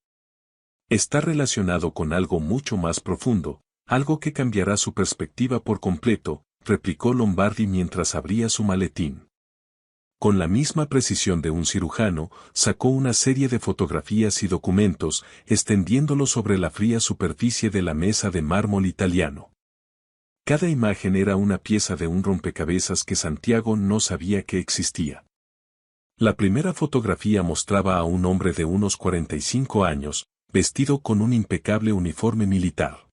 Está relacionado con algo mucho más profundo, algo que cambiará su perspectiva por completo, replicó Lombardi mientras abría su maletín. Con la misma precisión de un cirujano, sacó una serie de fotografías y documentos, extendiéndolos sobre la fría superficie de la mesa de mármol italiano. Cada imagen era una pieza de un rompecabezas que Santiago no sabía que existía. La primera fotografía mostraba a un hombre de unos 45 años, vestido con un impecable uniforme militar.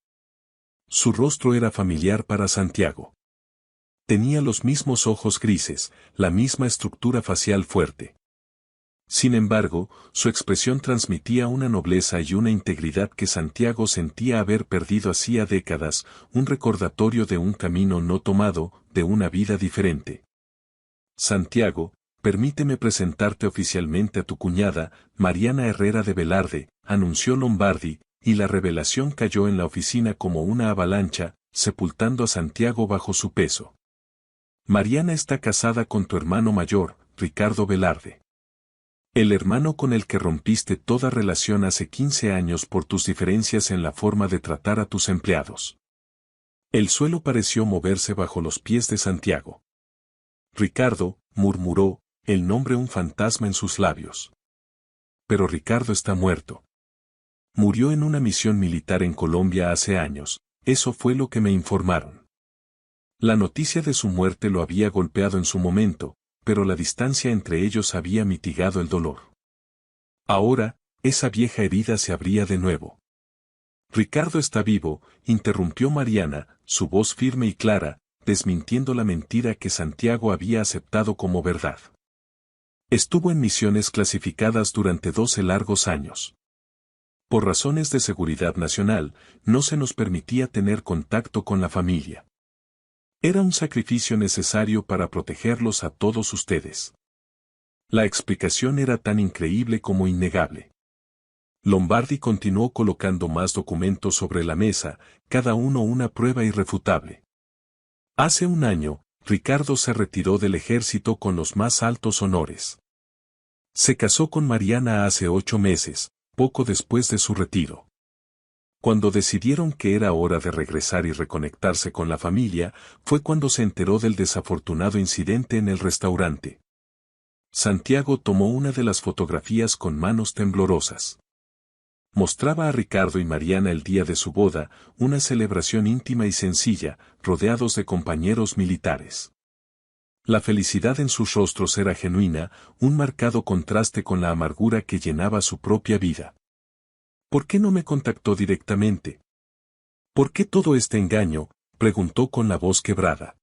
Su rostro era familiar para Santiago. Tenía los mismos ojos grises, la misma estructura facial fuerte. Sin embargo, su expresión transmitía una nobleza y una integridad que Santiago sentía haber perdido hacía décadas, un recordatorio de un camino no tomado, de una vida diferente. Santiago, permíteme presentarte oficialmente a tu cuñada, Mariana Herrera de Velarde, anunció Lombardi, y la revelación cayó en la oficina como una avalancha, sepultando a Santiago bajo su peso. Mariana está casada con tu hermano mayor, Ricardo Velarde. El hermano con el que rompiste toda relación hace 15 años por tus diferencias en la forma de tratar a tus empleados. El suelo pareció moverse bajo los pies de Santiago. Ricardo, murmuró, el nombre un fantasma en sus labios. Pero Ricardo está muerto. Murió en una misión militar en Colombia hace años, eso fue lo que me informaron. La noticia de su muerte lo había golpeado en su momento, pero la distancia entre ellos había mitigado el dolor. Ahora, esa vieja herida se abría de nuevo. Ricardo está vivo, interrumpió Mariana, su voz firme y clara, desmintiendo la mentira que Santiago había aceptado como verdad. Estuvo en misiones clasificadas durante 12 largos años. Por razones de seguridad nacional, no se nos permitía tener contacto con la familia. Era un sacrificio necesario para protegerlos a todos ustedes. La explicación era tan increíble como innegable. Lombardi continuó colocando más documentos sobre la mesa, cada uno una prueba irrefutable. Hace un año, Ricardo se retiró del ejército con los más altos honores. Se casó con Mariana hace 8 meses, poco después de su retiro. Cuando decidieron que era hora de regresar y reconectarse con la familia, fue cuando se enteró del desafortunado incidente en el restaurante. Santiago tomó una de las fotografías con manos temblorosas. Mostraba a Ricardo y Mariana el día de su boda, una celebración íntima y sencilla, rodeados de compañeros militares. La felicidad en sus rostros era genuina, un marcado contraste con la amargura que llenaba su propia vida. ¿Por qué no me contactó directamente? ¿Por qué todo este engaño?, preguntó con la voz quebrada.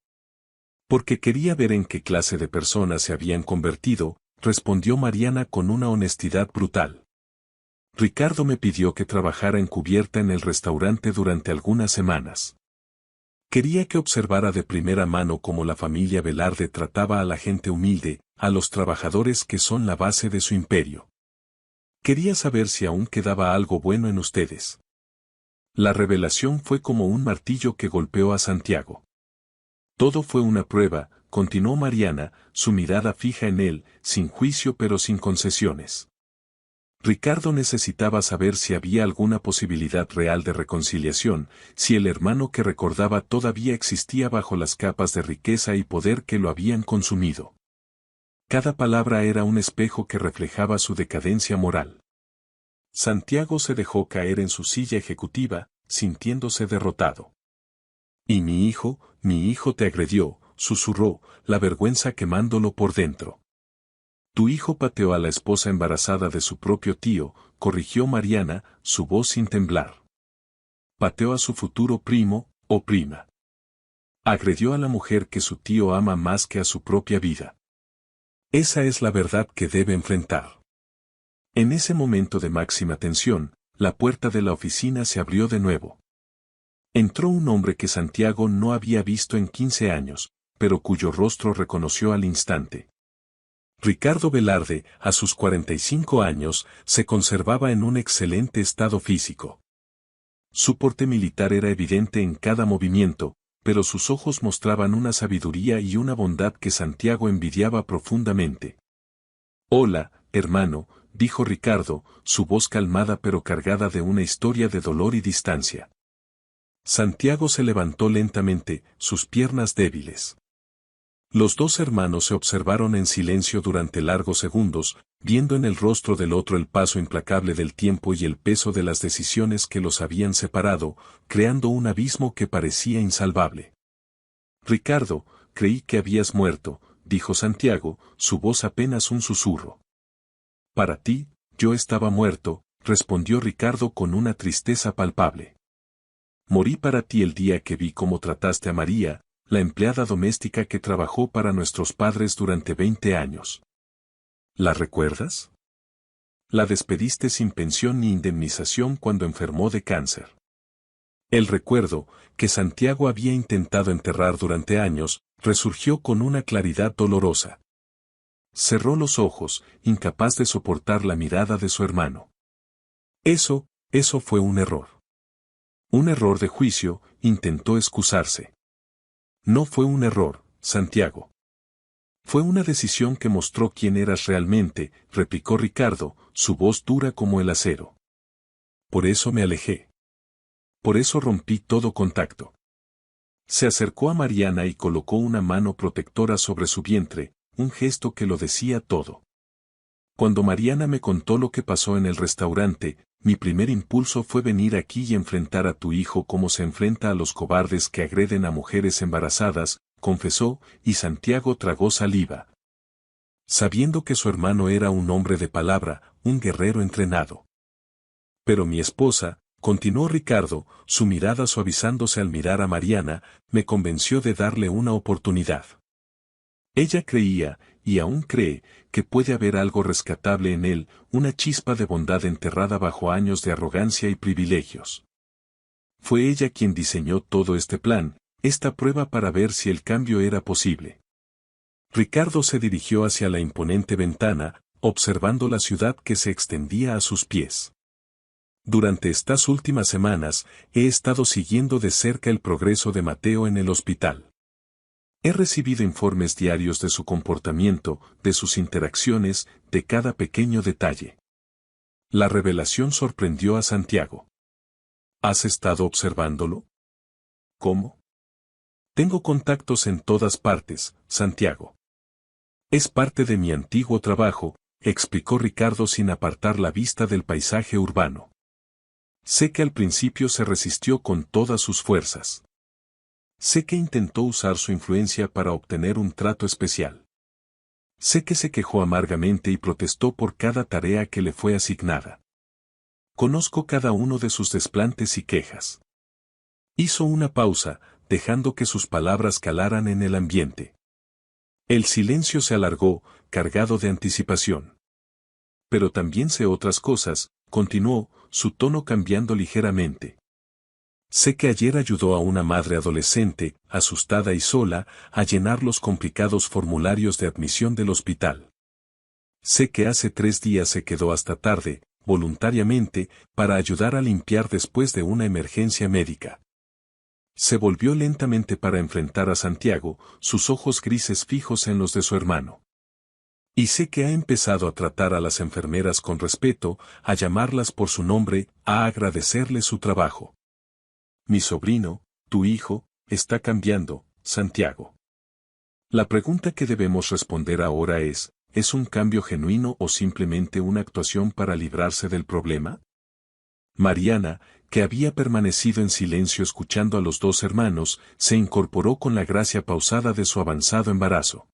Porque quería ver en qué clase de personas se habían convertido, respondió Mariana con una honestidad brutal. Ricardo me pidió que trabajara encubierta en el restaurante durante algunas semanas. Quería que observara de primera mano cómo la familia Velarde trataba a la gente humilde, a los trabajadores que son la base de su imperio. Quería saber si aún quedaba algo bueno en ustedes. La revelación fue como un martillo que golpeó a Santiago. Todo fue una prueba, continuó Mariana, su mirada fija en él, sin juicio pero sin concesiones. Ricardo necesitaba saber si había alguna posibilidad real de reconciliación, si el hermano que recordaba todavía existía bajo las capas de riqueza y poder que lo habían consumido. Cada palabra era un espejo que reflejaba su decadencia moral. Santiago se dejó caer en su silla ejecutiva, sintiéndose derrotado. Y mi hijo te agredió, susurró, la vergüenza quemándolo por dentro. Tu hijo pateó a la esposa embarazada de su propio tío, corrigió Mariana, su voz sin temblar. Pateó a su futuro primo, o prima. Agredió a la mujer que su tío ama más que a su propia vida. Esa es la verdad que debe enfrentar. En ese momento de máxima tensión, la puerta de la oficina se abrió de nuevo. Entró un hombre que Santiago no había visto en 15 años, pero cuyo rostro reconoció al instante. Ricardo Velarde, a sus 45 años, se conservaba en un excelente estado físico. Su porte militar era evidente en cada movimiento, pero sus ojos mostraban una sabiduría y una bondad que Santiago envidiaba profundamente. Hola, hermano, dijo Ricardo, su voz calmada pero cargada de una historia de dolor y distancia. Santiago se levantó lentamente, sus piernas débiles. Los dos hermanos se observaron en silencio durante largos segundos, viendo en el rostro del otro el paso implacable del tiempo y el peso de las decisiones que los habían separado, creando un abismo que parecía insalvable. Ricardo, creí que habías muerto, dijo Santiago, su voz apenas un susurro. Para ti, yo estaba muerto, respondió Ricardo con una tristeza palpable. Morí para ti el día que vi cómo trataste a María, la empleada doméstica que trabajó para nuestros padres durante 20 años. ¿La recuerdas? La despediste sin pensión ni indemnización cuando enfermó de cáncer. El recuerdo, que Santiago había intentado enterrar durante años, resurgió con una claridad dolorosa. Cerró los ojos, incapaz de soportar la mirada de su hermano. Eso fue un error. Un error de juicio, intentó excusarse. No fue un error, Santiago. Fue una decisión que mostró quién eras realmente, replicó Ricardo, su voz dura como el acero. Por eso me alejé. Por eso rompí todo contacto. Se acercó a Mariana y colocó una mano protectora sobre su vientre, un gesto que lo decía todo. Cuando Mariana me contó lo que pasó en el restaurante, mi primer impulso fue venir aquí y enfrentar a tu hijo como se enfrenta a los cobardes que agreden a mujeres embarazadas, confesó, y Santiago tragó saliva. Sabiendo que su hermano era un hombre de palabra, un guerrero entrenado. Pero mi esposa, continuó Ricardo, su mirada suavizándose al mirar a Mariana, me convenció de darle una oportunidad. Ella creía, y aún cree, que puede haber algo rescatable en él, una chispa de bondad enterrada bajo años de arrogancia y privilegios. Fue ella quien diseñó todo este plan, esta prueba para ver si el cambio era posible. Ricardo se dirigió hacia la imponente ventana, observando la ciudad que se extendía a sus pies. Durante estas últimas semanas, he estado siguiendo de cerca el progreso de Mateo en el hospital. He recibido informes diarios de su comportamiento, de sus interacciones, de cada pequeño detalle. La revelación sorprendió a Santiago. ¿Has estado observándolo? ¿Cómo? Tengo contactos en todas partes, Santiago. Es parte de mi antiguo trabajo, explicó Ricardo sin apartar la vista del paisaje urbano. Sé que al principio se resistió con todas sus fuerzas. Sé que intentó usar su influencia para obtener un trato especial. Sé que se quejó amargamente y protestó por cada tarea que le fue asignada. Conozco cada uno de sus desplantes y quejas. Hizo una pausa, dejando que sus palabras calaran en el ambiente. El silencio se alargó, cargado de anticipación. Pero también sé otras cosas, continuó, su tono cambiando ligeramente. Sé que ayer ayudó a una madre adolescente, asustada y sola, a llenar los complicados formularios de admisión del hospital. Sé que hace 3 días se quedó hasta tarde, voluntariamente, para ayudar a limpiar después de una emergencia médica. Se volvió lentamente para enfrentar a Santiago, sus ojos grises fijos en los de su hermano. Y sé que ha empezado a tratar a las enfermeras con respeto, a llamarlas por su nombre, a agradecerles su trabajo. Mi sobrino, tu hijo, está cambiando, Santiago. La pregunta que debemos responder ahora ¿es un cambio genuino o simplemente una actuación para librarse del problema? Mariana, que había permanecido en silencio escuchando a los dos hermanos, se incorporó con la gracia pausada de su avanzado embarazo.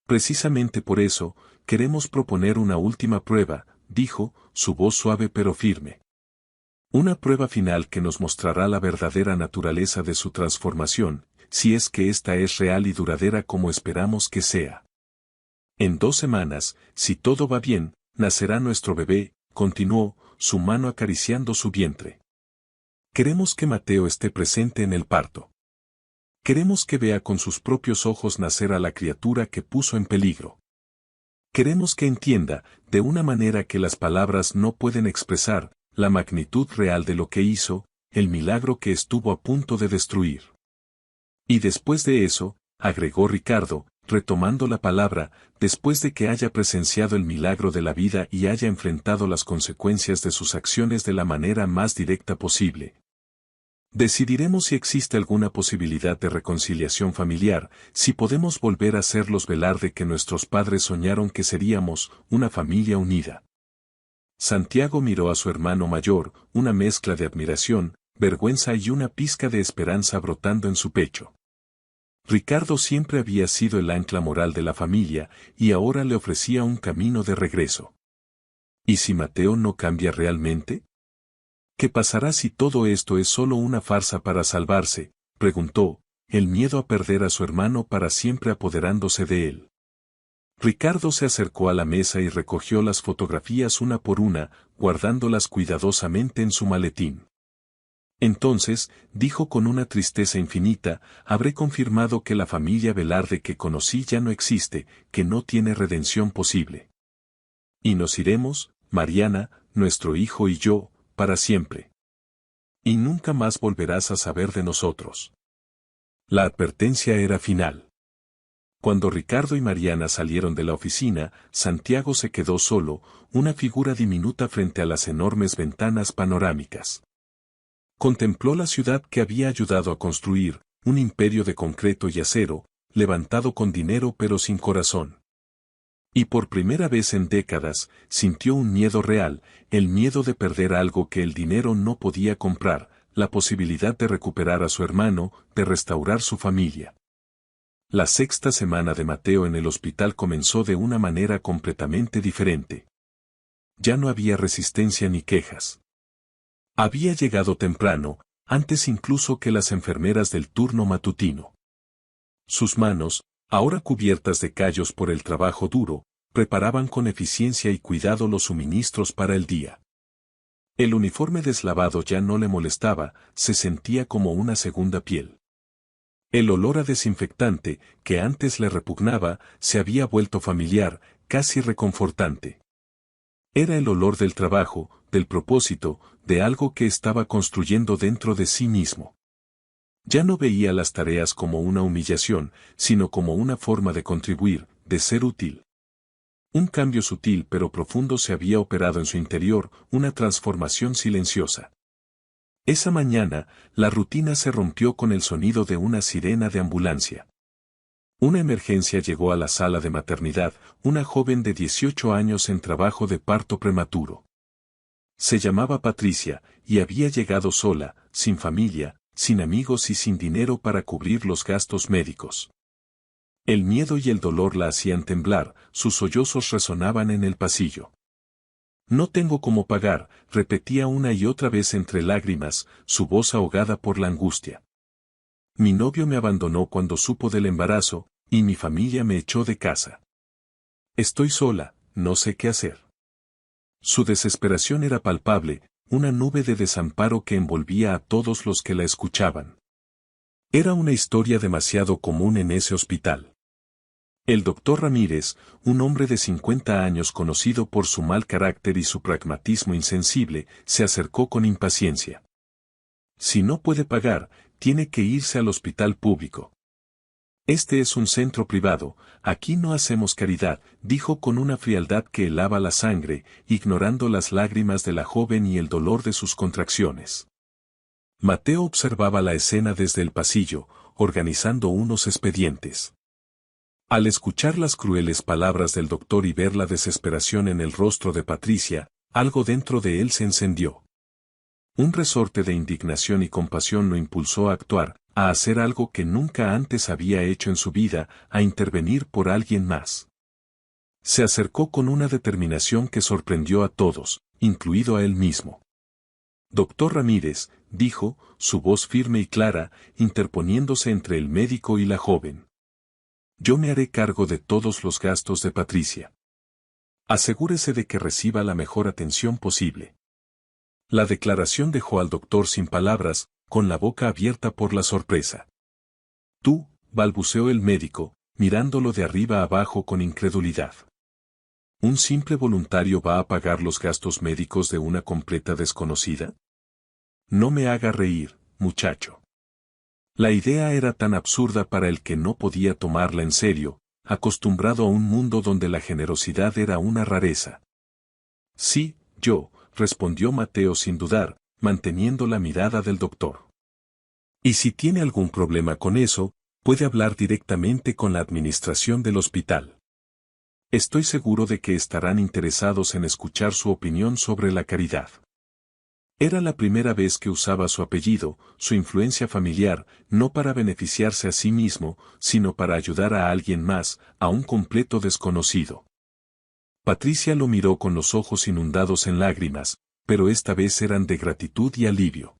Precisamente por eso, queremos proponer una última prueba, dijo, su voz suave pero firme. Una prueba final que nos mostrará la verdadera naturaleza de su transformación, si es que ésta es real y duradera como esperamos que sea. En 2 semanas, si todo va bien, nacerá nuestro bebé, continuó, su mano acariciando su vientre. Queremos que Mateo esté presente en el parto. Queremos que vea con sus propios ojos nacer a la criatura que puso en peligro. Queremos que entienda, de una manera que las palabras no pueden expresar, la magnitud real de lo que hizo, el milagro que estuvo a punto de destruir. Y después de eso, agregó Ricardo, retomando la palabra, después de que haya presenciado el milagro de la vida y haya enfrentado las consecuencias de sus acciones de la manera más directa posible. Decidiremos si existe alguna posibilidad de reconciliación familiar, si podemos volver a hacerlos velar de que nuestros padres soñaron que seríamos una familia unida. Santiago miró a su hermano mayor, una mezcla de admiración, vergüenza y una pizca de esperanza brotando en su pecho. Ricardo siempre había sido el ancla moral de la familia, y ahora le ofrecía un camino de regreso. ¿Y si Mateo no cambia realmente? ¿Qué pasará si todo esto es solo una farsa para salvarse?, preguntó, el miedo a perder a su hermano para siempre apoderándose de él. Ricardo se acercó a la mesa y recogió las fotografías una por una, guardándolas cuidadosamente en su maletín. Entonces, dijo con una tristeza infinita, habré confirmado que la familia Velarde que conocí ya no existe, que no tiene redención posible. Y nos iremos, Mariana, nuestro hijo y yo, para siempre. Y nunca más volverás a saber de nosotros. La advertencia era final. Cuando Ricardo y Mariana salieron de la oficina, Santiago se quedó solo, una figura diminuta frente a las enormes ventanas panorámicas. Contempló la ciudad que había ayudado a construir, un imperio de concreto y acero, levantado con dinero pero sin corazón. Y por primera vez en décadas, sintió un miedo real, el miedo de perder algo que el dinero no podía comprar, la posibilidad de recuperar a su hermano, de restaurar su familia. La 6ª semana de Mateo en el hospital comenzó de una manera completamente diferente. Ya no había resistencia ni quejas. Había llegado temprano, antes incluso que las enfermeras del turno matutino. Sus manos, ahora cubiertas de callos por el trabajo duro, preparaban con eficiencia y cuidado los suministros para el día. El uniforme deslavado ya no le molestaba, se sentía como una segunda piel. El olor a desinfectante, que antes le repugnaba, se había vuelto familiar, casi reconfortante. Era el olor del trabajo, del propósito, de algo que estaba construyendo dentro de sí mismo. Ya no veía las tareas como una humillación, sino como una forma de contribuir, de ser útil. Un cambio sutil pero profundo se había operado en su interior, una transformación silenciosa. Esa mañana, la rutina se rompió con el sonido de una sirena de ambulancia. Una emergencia llegó a la sala de maternidad, una joven de 18 años en trabajo de parto prematuro. Se llamaba Patricia, y había llegado sola, sin familia, sin amigos y sin dinero para cubrir los gastos médicos. El miedo y el dolor la hacían temblar, sus sollozos resonaban en el pasillo. No tengo cómo pagar, repetía una y otra vez entre lágrimas, su voz ahogada por la angustia. Mi novio me abandonó cuando supo del embarazo, y mi familia me echó de casa. Estoy sola, no sé qué hacer. Su desesperación era palpable, una nube de desamparo que envolvía a todos los que la escuchaban. Era una historia demasiado común en ese hospital. El doctor Ramírez, un hombre de 50 años conocido por su mal carácter y su pragmatismo insensible, se acercó con impaciencia. Si no puede pagar, tiene que irse al hospital público. Este es un centro privado, aquí no hacemos caridad, dijo con una frialdad que helaba la sangre, ignorando las lágrimas de la joven y el dolor de sus contracciones. Mateo observaba la escena desde el pasillo, organizando unos expedientes. Al escuchar las crueles palabras del doctor y ver la desesperación en el rostro de Patricia, algo dentro de él se encendió. Un resorte de indignación y compasión lo impulsó a actuar, a hacer algo que nunca antes había hecho en su vida, a intervenir por alguien más. Se acercó con una determinación que sorprendió a todos, incluido a él mismo. Doctor Ramírez, dijo, su voz firme y clara, interponiéndose entre el médico y la joven. Yo me haré cargo de todos los gastos de Patricia. Asegúrese de que reciba la mejor atención posible. La declaración dejó al doctor sin palabras, con la boca abierta por la sorpresa. Tú, balbuceó el médico, mirándolo de arriba abajo con incredulidad. ¿Un simple voluntario va a pagar los gastos médicos de una completa desconocida? No me haga reír, muchacho. La idea era tan absurda para el que no podía tomarla en serio, acostumbrado a un mundo donde la generosidad era una rareza. Sí, yo, respondió Mateo sin dudar, manteniendo la mirada del doctor. Y si tiene algún problema con eso, puede hablar directamente con la administración del hospital. Estoy seguro de que estarán interesados en escuchar su opinión sobre la caridad. Era la primera vez que usaba su apellido, su influencia familiar, no para beneficiarse a sí mismo, sino para ayudar a alguien más, a un completo desconocido. Patricia lo miró con los ojos inundados en lágrimas, pero esta vez eran de gratitud y alivio.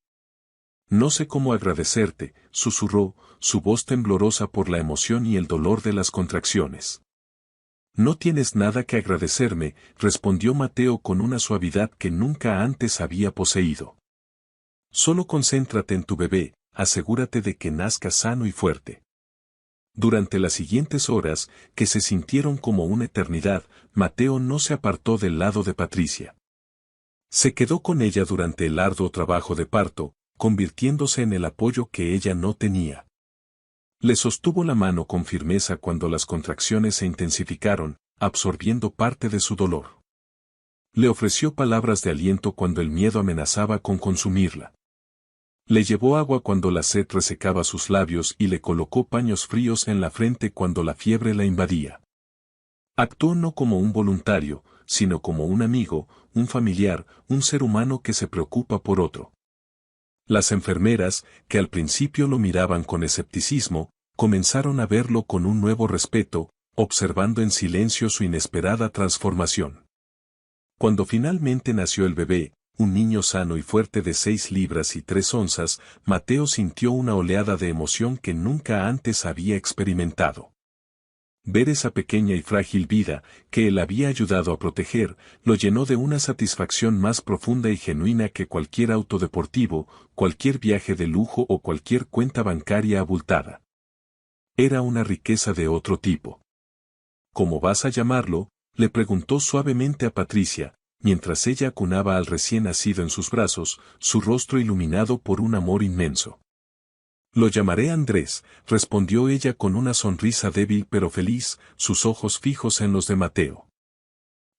No sé cómo agradecerte, susurró, su voz temblorosa por la emoción y el dolor de las contracciones. No tienes nada que agradecerme, respondió Mateo con una suavidad que nunca antes había poseído. Solo concéntrate en tu bebé, asegúrate de que nazca sano y fuerte. Durante las siguientes horas, que se sintieron como una eternidad, Mateo no se apartó del lado de Patricia. Se quedó con ella durante el arduo trabajo de parto, convirtiéndose en el apoyo que ella no tenía. Le sostuvo la mano con firmeza cuando las contracciones se intensificaron, absorbiendo parte de su dolor. Le ofreció palabras de aliento cuando el miedo amenazaba con consumirla. Le llevó agua cuando la sed resecaba sus labios y le colocó paños fríos en la frente cuando la fiebre la invadía. Actuó no como un voluntario, sino como un amigo, un familiar, un ser humano que se preocupa por otro. Las enfermeras, que al principio lo miraban con escepticismo, comenzaron a verlo con un nuevo respeto, observando en silencio su inesperada transformación. Cuando finalmente nació el bebé, un niño sano y fuerte de 6 libras y 3 onzas, Mateo sintió una oleada de emoción que nunca antes había experimentado. Ver esa pequeña y frágil vida, que él había ayudado a proteger, lo llenó de una satisfacción más profunda y genuina que cualquier auto deportivo, cualquier viaje de lujo o cualquier cuenta bancaria abultada. Era una riqueza de otro tipo. ¿Cómo vas a llamarlo?, le preguntó suavemente a Patricia, mientras ella acunaba al recién nacido en sus brazos, su rostro iluminado por un amor inmenso. Lo llamaré Andrés, respondió ella con una sonrisa débil pero feliz, sus ojos fijos en los de Mateo.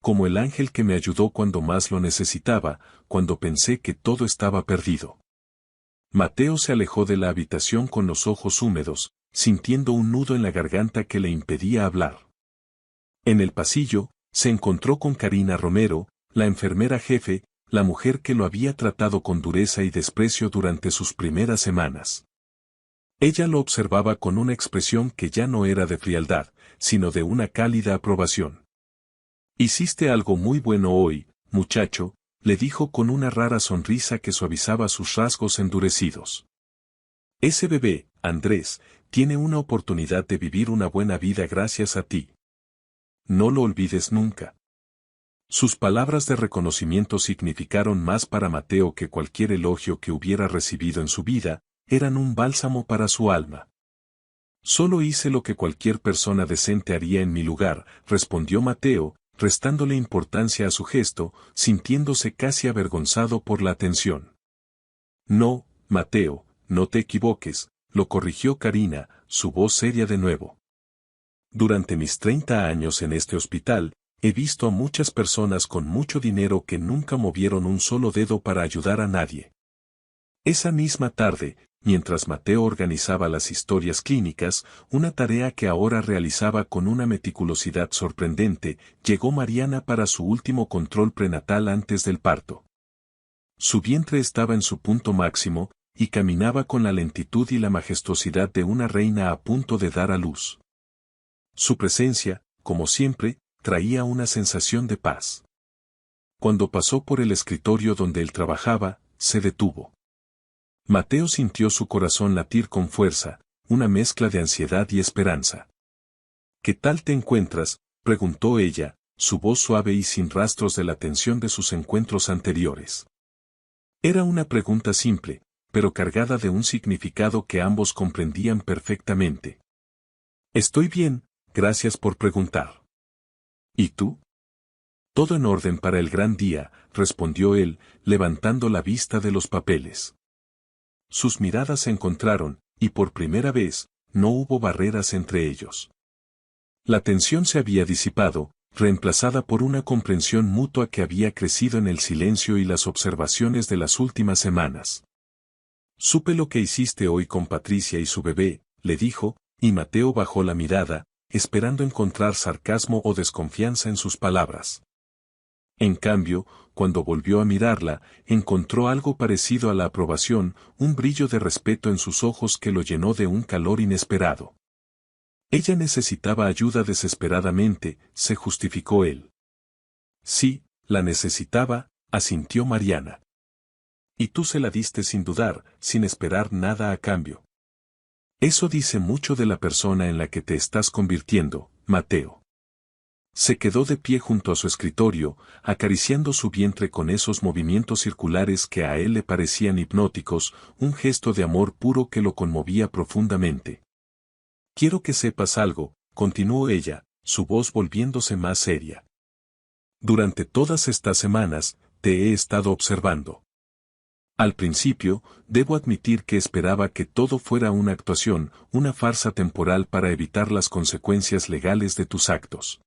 Como el ángel que me ayudó cuando más lo necesitaba, cuando pensé que todo estaba perdido. Mateo se alejó de la habitación con los ojos húmedos, sintiendo un nudo en la garganta que le impedía hablar. En el pasillo, se encontró con Karina Romero, la enfermera jefe, la mujer que lo había tratado con dureza y desprecio durante sus primeras semanas. Ella lo observaba con una expresión que ya no era de frialdad, sino de una cálida aprobación. «Hiciste algo muy bueno hoy, muchacho», le dijo con una rara sonrisa que suavizaba sus rasgos endurecidos. «Ese bebé, Andrés, tiene una oportunidad de vivir una buena vida gracias a ti. No lo olvides nunca». Sus palabras de reconocimiento significaron más para Mateo que cualquier elogio que hubiera recibido en su vida, eran un bálsamo para su alma. «Solo hice lo que cualquier persona decente haría en mi lugar», respondió Mateo, restándole importancia a su gesto, sintiéndose casi avergonzado por la atención. «No, Mateo, no te equivoques», lo corrigió Karina, su voz seria de nuevo. «Durante mis 30 años en este hospital, he visto a muchas personas con mucho dinero que nunca movieron un solo dedo para ayudar a nadie». Esa misma tarde, mientras Mateo organizaba las historias clínicas, una tarea que ahora realizaba con una meticulosidad sorprendente, llegó Mariana para su último control prenatal antes del parto. Su vientre estaba en su punto máximo, y caminaba con la lentitud y la majestuosidad de una reina a punto de dar a luz. Su presencia, como siempre, traía una sensación de paz. Cuando pasó por el escritorio donde él trabajaba, se detuvo. Mateo sintió su corazón latir con fuerza, una mezcla de ansiedad y esperanza. «¿Qué tal te encuentras?», preguntó ella, su voz suave y sin rastros de la tensión de sus encuentros anteriores. Era una pregunta simple, pero cargada de un significado que ambos comprendían perfectamente. «Estoy bien, gracias por preguntar». «¿Y tú?». «Todo en orden para el gran día», respondió él, levantando la vista de los papeles. Sus miradas se encontraron, y por primera vez, no hubo barreras entre ellos. La tensión se había disipado, reemplazada por una comprensión mutua que había crecido en el silencio y las observaciones de las últimas semanas. «Supe lo que hiciste hoy con Patricia y su bebé», le dijo, y Mateo bajó la mirada, esperando encontrar sarcasmo o desconfianza en sus palabras. En cambio, cuando volvió a mirarla, encontró algo parecido a la aprobación, un brillo de respeto en sus ojos que lo llenó de un calor inesperado. Ella necesitaba ayuda desesperadamente, se justificó él. «Sí, la necesitaba», asintió Mariana. «Y tú se la diste sin dudar, sin esperar nada a cambio. Eso dice mucho de la persona en la que te estás convirtiendo, Mateo». Se quedó de pie junto a su escritorio, acariciando su vientre con esos movimientos circulares que a él le parecían hipnóticos, un gesto de amor puro que lo conmovía profundamente. «Quiero que sepas algo», continuó ella, su voz volviéndose más seria. «Durante todas estas semanas, te he estado observando. Al principio, debo admitir que esperaba que todo fuera una actuación, una farsa temporal para evitar las consecuencias legales de tus actos».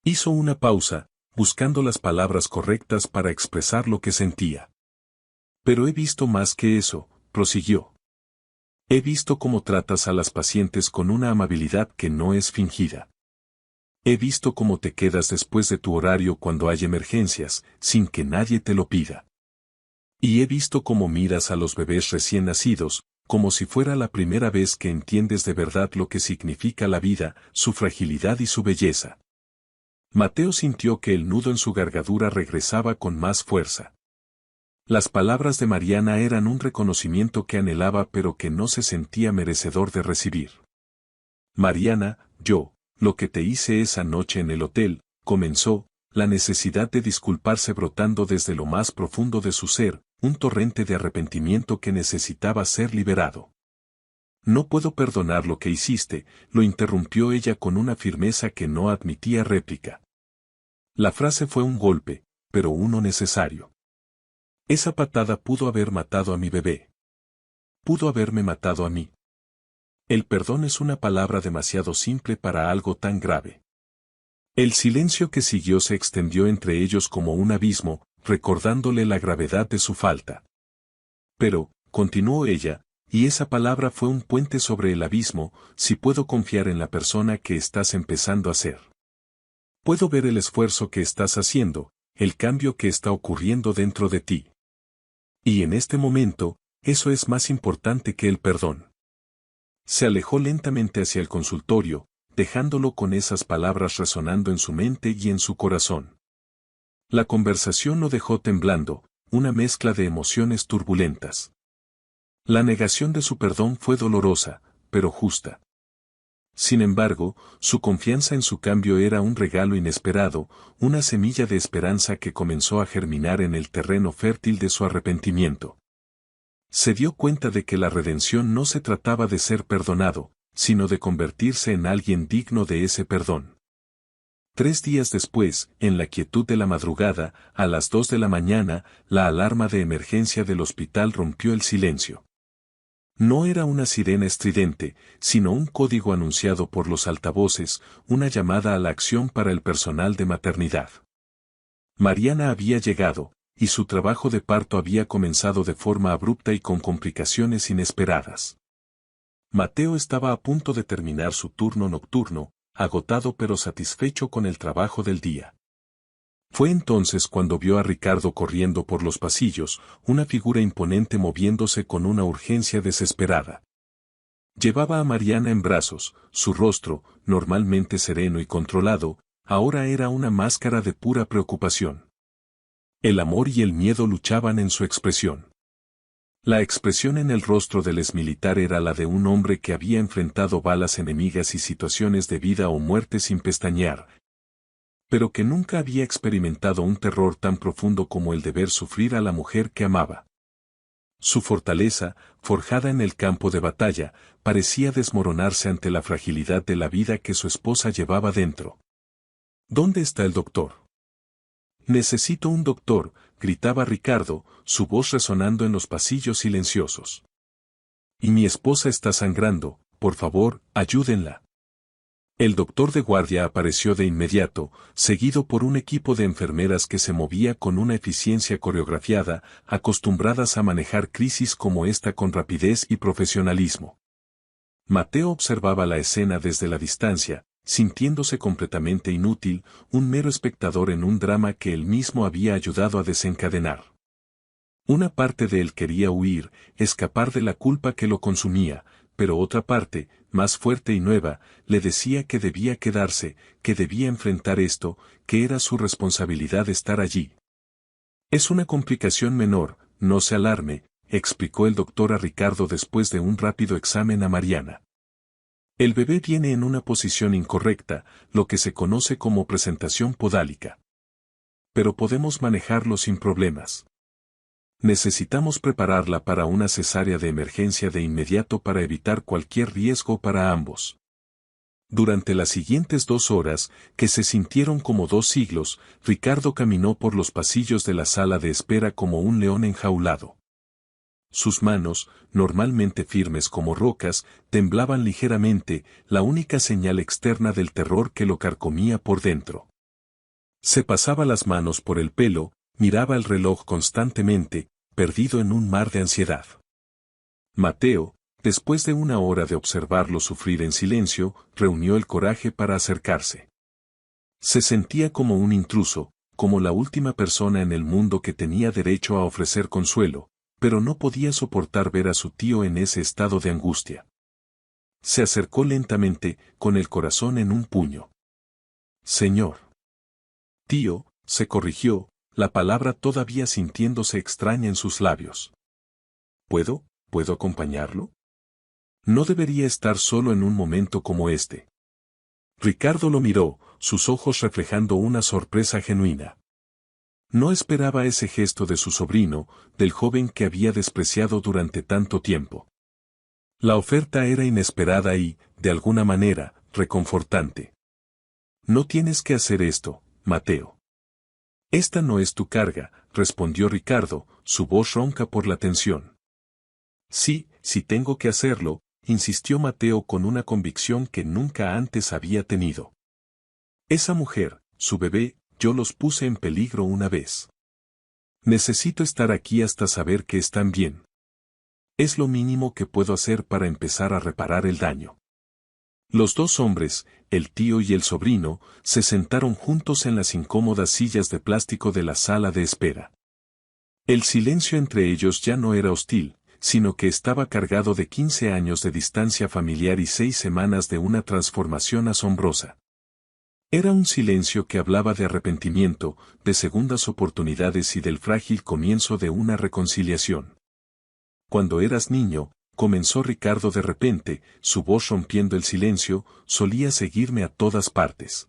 Hizo una pausa, buscando las palabras correctas para expresar lo que sentía. «Pero he visto más que eso», prosiguió. «He visto cómo tratas a las pacientes con una amabilidad que no es fingida. He visto cómo te quedas después de tu horario cuando hay emergencias, sin que nadie te lo pida. Y he visto cómo miras a los bebés recién nacidos, como si fuera la primera vez que entiendes de verdad lo que significa la vida, su fragilidad y su belleza». Mateo sintió que el nudo en su garganta regresaba con más fuerza. Las palabras de Mariana eran un reconocimiento que anhelaba pero que no se sentía merecedor de recibir. Mariana, lo que te hice esa noche en el hotel, comenzó, la necesidad de disculparse brotando desde lo más profundo de su ser, un torrente de arrepentimiento que necesitaba ser liberado. No puedo perdonar lo que hiciste, lo interrumpió ella con una firmeza que no admitía réplica. La frase fue un golpe, pero uno necesario. Esa patada pudo haber matado a mi bebé. Pudo haberme matado a mí. El perdón es una palabra demasiado simple para algo tan grave. El silencio que siguió se extendió entre ellos como un abismo, recordándole la gravedad de su falta. Pero, continuó ella, y esa palabra fue un puente sobre el abismo, si puedo confiar en la persona que estás empezando a ser. Puedo ver el esfuerzo que estás haciendo, el cambio que está ocurriendo dentro de ti. Y en este momento, eso es más importante que el perdón. Se alejó lentamente hacia el consultorio, dejándolo con esas palabras resonando en su mente y en su corazón. La conversación lo dejó temblando, una mezcla de emociones turbulentas. La negación de su perdón fue dolorosa, pero justa. Sin embargo, su confianza en su cambio era un regalo inesperado, una semilla de esperanza que comenzó a germinar en el terreno fértil de su arrepentimiento. Se dio cuenta de que la redención no se trataba de ser perdonado, sino de convertirse en alguien digno de ese perdón. 3 días después, en la quietud de la madrugada, a las 2 de la mañana, la alarma de emergencia del hospital rompió el silencio. No era una sirena estridente, sino un código anunciado por los altavoces, una llamada a la acción para el personal de maternidad. Mariana había llegado, y su trabajo de parto había comenzado de forma abrupta y con complicaciones inesperadas. Mateo estaba a punto de terminar su turno nocturno, agotado pero satisfecho con el trabajo del día. Fue entonces cuando vio a Ricardo corriendo por los pasillos, una figura imponente moviéndose con una urgencia desesperada. Llevaba a Mariana en brazos, su rostro, normalmente sereno y controlado, ahora era una máscara de pura preocupación. El amor y el miedo luchaban en su expresión. La expresión en el rostro del exmilitar era la de un hombre que había enfrentado balas enemigas y situaciones de vida o muerte sin pestañear, pero que nunca había experimentado un terror tan profundo como el de ver sufrir a la mujer que amaba. Su fortaleza, forjada en el campo de batalla, parecía desmoronarse ante la fragilidad de la vida que su esposa llevaba dentro. ¿Dónde está el doctor? Necesito un doctor, gritaba Ricardo, su voz resonando en los pasillos silenciosos. Y mi esposa está sangrando, por favor, ayúdenla. El doctor de guardia apareció de inmediato, seguido por un equipo de enfermeras que se movía con una eficiencia coreografiada, acostumbradas a manejar crisis como esta con rapidez y profesionalismo. Mateo observaba la escena desde la distancia, sintiéndose completamente inútil, un mero espectador en un drama que él mismo había ayudado a desencadenar. Una parte de él quería huir, escapar de la culpa que lo consumía, pero otra parte, más fuerte y nueva, le decía que debía quedarse, que debía enfrentar esto, que era su responsabilidad estar allí. Es una complicación menor, no se alarme, explicó el doctor a Ricardo después de un rápido examen a Mariana. El bebé viene en una posición incorrecta, lo que se conoce como presentación podálica. Pero podemos manejarlo sin problemas. Necesitamos prepararla para una cesárea de emergencia de inmediato para evitar cualquier riesgo para ambos. Durante las siguientes 2 horas, que se sintieron como 2 siglos, Ricardo caminó por los pasillos de la sala de espera como un león enjaulado. Sus manos, normalmente firmes como rocas, temblaban ligeramente, la única señal externa del terror que lo carcomía por dentro. Se pasaba las manos por el pelo, miraba el reloj constantemente, perdido en un mar de ansiedad. Mateo, después de 1 hora de observarlo sufrir en silencio, reunió el coraje para acercarse. Se sentía como un intruso, como la última persona en el mundo que tenía derecho a ofrecer consuelo, pero no podía soportar ver a su tío en ese estado de angustia. Se acercó lentamente, con el corazón en un puño. Señor. Tío, se corrigió, la palabra todavía sintiéndose extraña en sus labios. ¿Puedo acompañarlo? No debería estar solo en un momento como este. Ricardo lo miró, sus ojos reflejando una sorpresa genuina. No esperaba ese gesto de su sobrino, del joven que había despreciado durante tanto tiempo. La oferta era inesperada y, de alguna manera, reconfortante. No tienes que hacer esto, Mateo. Esta no es tu carga, respondió Ricardo, su voz ronca por la tensión. Sí, tengo que hacerlo, insistió Mateo con una convicción que nunca antes había tenido. Esa mujer, su bebé, yo los puse en peligro una vez. Necesito estar aquí hasta saber que están bien. Es lo mínimo que puedo hacer para empezar a reparar el daño. Los dos hombres, el tío y el sobrino, se sentaron juntos en las incómodas sillas de plástico de la sala de espera. El silencio entre ellos ya no era hostil, sino que estaba cargado de 15 años de distancia familiar y 6 semanas de una transformación asombrosa. Era un silencio que hablaba de arrepentimiento, de segundas oportunidades y del frágil comienzo de una reconciliación. Cuando eras niño, comenzó Ricardo de repente, su voz rompiendo el silencio, solías seguirme a todas partes.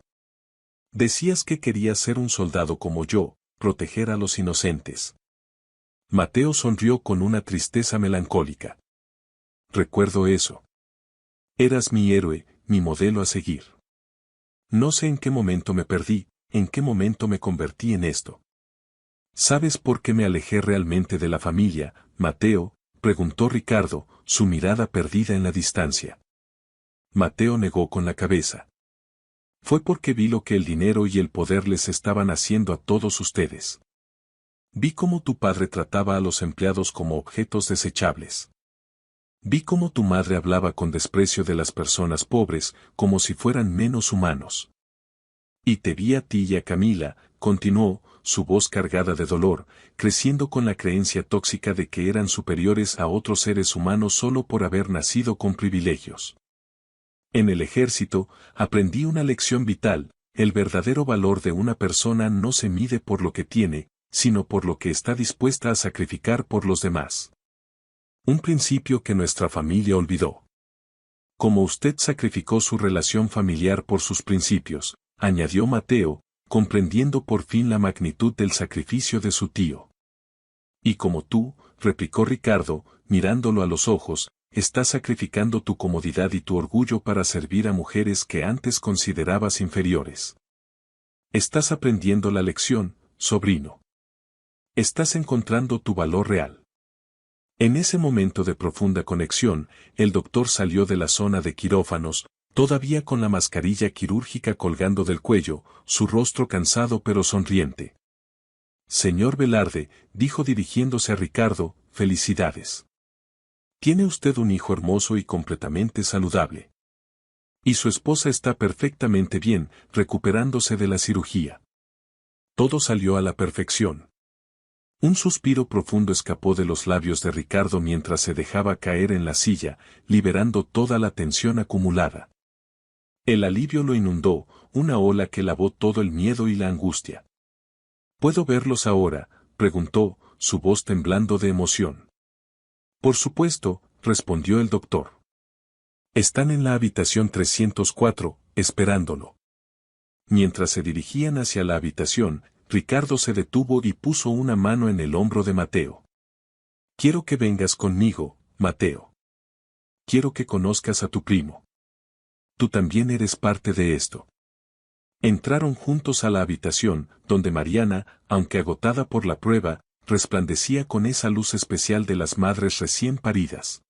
Decías que querías ser un soldado como yo, proteger a los inocentes. Mateo sonrió con una tristeza melancólica. Recuerdo eso. Eras mi héroe, mi modelo a seguir. No sé en qué momento me perdí, en qué momento me convertí en esto. ¿Sabes por qué me alejé realmente de la familia, Mateo?, preguntó Ricardo, su mirada perdida en la distancia. Mateo negó con la cabeza. Fue porque vi lo que el dinero y el poder les estaban haciendo a todos ustedes. Vi cómo tu padre trataba a los empleados como objetos desechables. Vi cómo tu madre hablaba con desprecio de las personas pobres, como si fueran menos humanos. Y te vi a ti y a Camila, continuó, su voz cargada de dolor, creciendo con la creencia tóxica de que eran superiores a otros seres humanos solo por haber nacido con privilegios. En el ejército, aprendí una lección vital: el verdadero valor de una persona no se mide por lo que tiene, sino por lo que está dispuesta a sacrificar por los demás. Un principio que nuestra familia olvidó. Como usted sacrificó su relación familiar por sus principios, añadió Mateo, comprendiendo por fin la magnitud del sacrificio de su tío. Y como tú, replicó Ricardo, mirándolo a los ojos, estás sacrificando tu comodidad y tu orgullo para servir a mujeres que antes considerabas inferiores. Estás aprendiendo la lección, sobrino. Estás encontrando tu valor real. En ese momento de profunda conexión, el doctor salió de la zona de quirófanos, todavía con la mascarilla quirúrgica colgando del cuello, su rostro cansado pero sonriente. Señor Velarde, dijo dirigiéndose a Ricardo, felicidades. Tiene usted un hijo hermoso y completamente saludable. Y su esposa está perfectamente bien, recuperándose de la cirugía. Todo salió a la perfección. Un suspiro profundo escapó de los labios de Ricardo mientras se dejaba caer en la silla, liberando toda la tensión acumulada. El alivio lo inundó, una ola que lavó todo el miedo y la angustia. ¿Puedo verlos ahora?, preguntó, su voz temblando de emoción. Por supuesto, respondió el doctor. Están en la habitación 304, esperándolo. Mientras se dirigían hacia la habitación, Ricardo se detuvo y puso una mano en el hombro de Mateo. Quiero que vengas conmigo, Mateo. Quiero que conozcas a tu primo. Tú también eres parte de esto. Entraron juntos a la habitación, donde Mariana, aunque agotada por la prueba, resplandecía con esa luz especial de las madres recién paridas.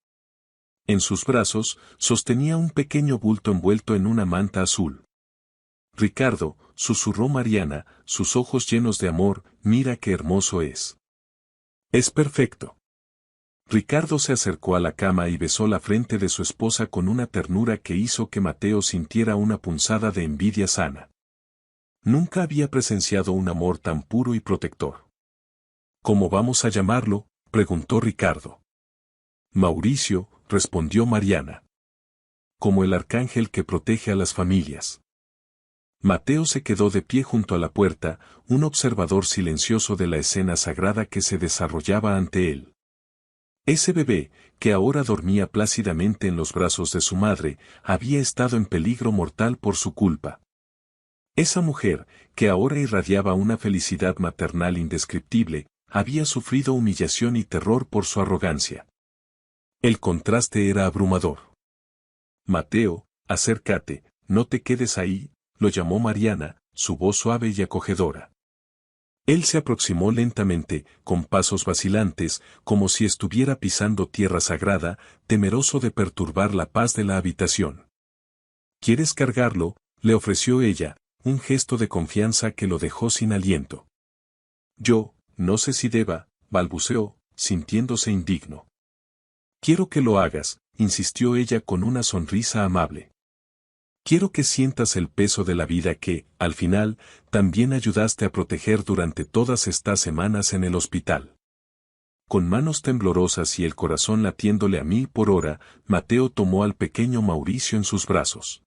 En sus brazos, sostenía un pequeño bulto envuelto en una manta azul. Ricardo, susurró Mariana, sus ojos llenos de amor, mira qué hermoso es. Es perfecto. Ricardo se acercó a la cama y besó la frente de su esposa con una ternura que hizo que Mateo sintiera una punzada de envidia sana. Nunca había presenciado un amor tan puro y protector. ¿Cómo vamos a llamarlo?, preguntó Ricardo. Mauricio, respondió Mariana. Como el arcángel que protege a las familias. Mateo se quedó de pie junto a la puerta, un observador silencioso de la escena sagrada que se desarrollaba ante él. Ese bebé, que ahora dormía plácidamente en los brazos de su madre, había estado en peligro mortal por su culpa. Esa mujer, que ahora irradiaba una felicidad maternal indescriptible, había sufrido humillación y terror por su arrogancia. El contraste era abrumador. Mateo, acércate, no te quedes ahí, lo llamó Mariana, su voz suave y acogedora. Él se aproximó lentamente, con pasos vacilantes, como si estuviera pisando tierra sagrada, temeroso de perturbar la paz de la habitación. ¿Quieres cargarlo?, le ofreció ella, un gesto de confianza que lo dejó sin aliento. Yo, no sé si deba, balbuceó, sintiéndose indigno. Quiero que lo hagas, insistió ella con una sonrisa amable. Quiero que sientas el peso de la vida que, al final, también ayudaste a proteger durante todas estas semanas en el hospital. Con manos temblorosas y el corazón latiéndole a 1000 por hora, Mateo tomó al pequeño Mauricio en sus brazos.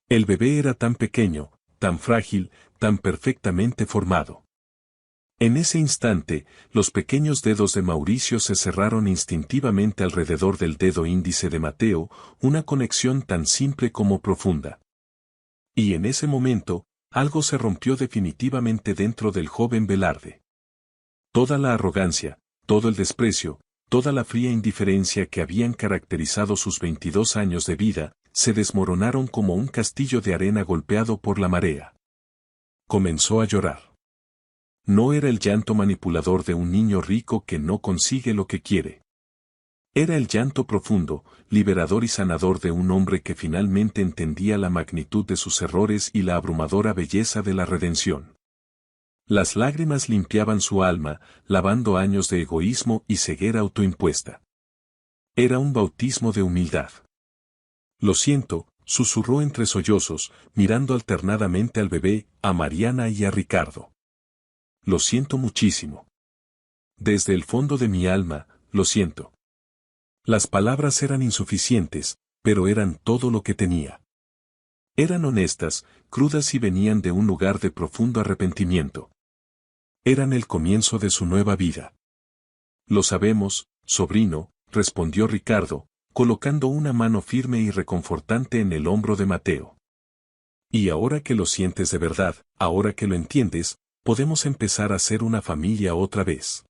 El bebé era tan pequeño, tan frágil, tan perfectamente formado. En ese instante, los pequeños dedos de Mauricio se cerraron instintivamente alrededor del dedo índice de Mateo, una conexión tan simple como profunda. Y en ese momento, algo se rompió definitivamente dentro del joven Velarde. Toda la arrogancia, todo el desprecio, toda la fría indiferencia que habían caracterizado sus 22 años de vida, se desmoronaron como un castillo de arena golpeado por la marea. Comenzó a llorar. No era el llanto manipulador de un niño rico que no consigue lo que quiere. Era el llanto profundo, liberador y sanador de un hombre que finalmente entendía la magnitud de sus errores y la abrumadora belleza de la redención. Las lágrimas limpiaban su alma, lavando años de egoísmo y ceguera autoimpuesta. Era un bautismo de humildad. Lo siento, susurró entre sollozos, mirando alternadamente al bebé, a Mariana y a Ricardo. Lo siento muchísimo. Desde el fondo de mi alma, lo siento. Las palabras eran insuficientes, pero eran todo lo que tenía. Eran honestas, crudas y venían de un lugar de profundo arrepentimiento. Eran el comienzo de su nueva vida. Lo sabemos, sobrino, respondió Ricardo, colocando una mano firme y reconfortante en el hombro de Mateo. Y ahora que lo sientes de verdad, ahora que lo entiendes, podemos empezar a ser una familia otra vez.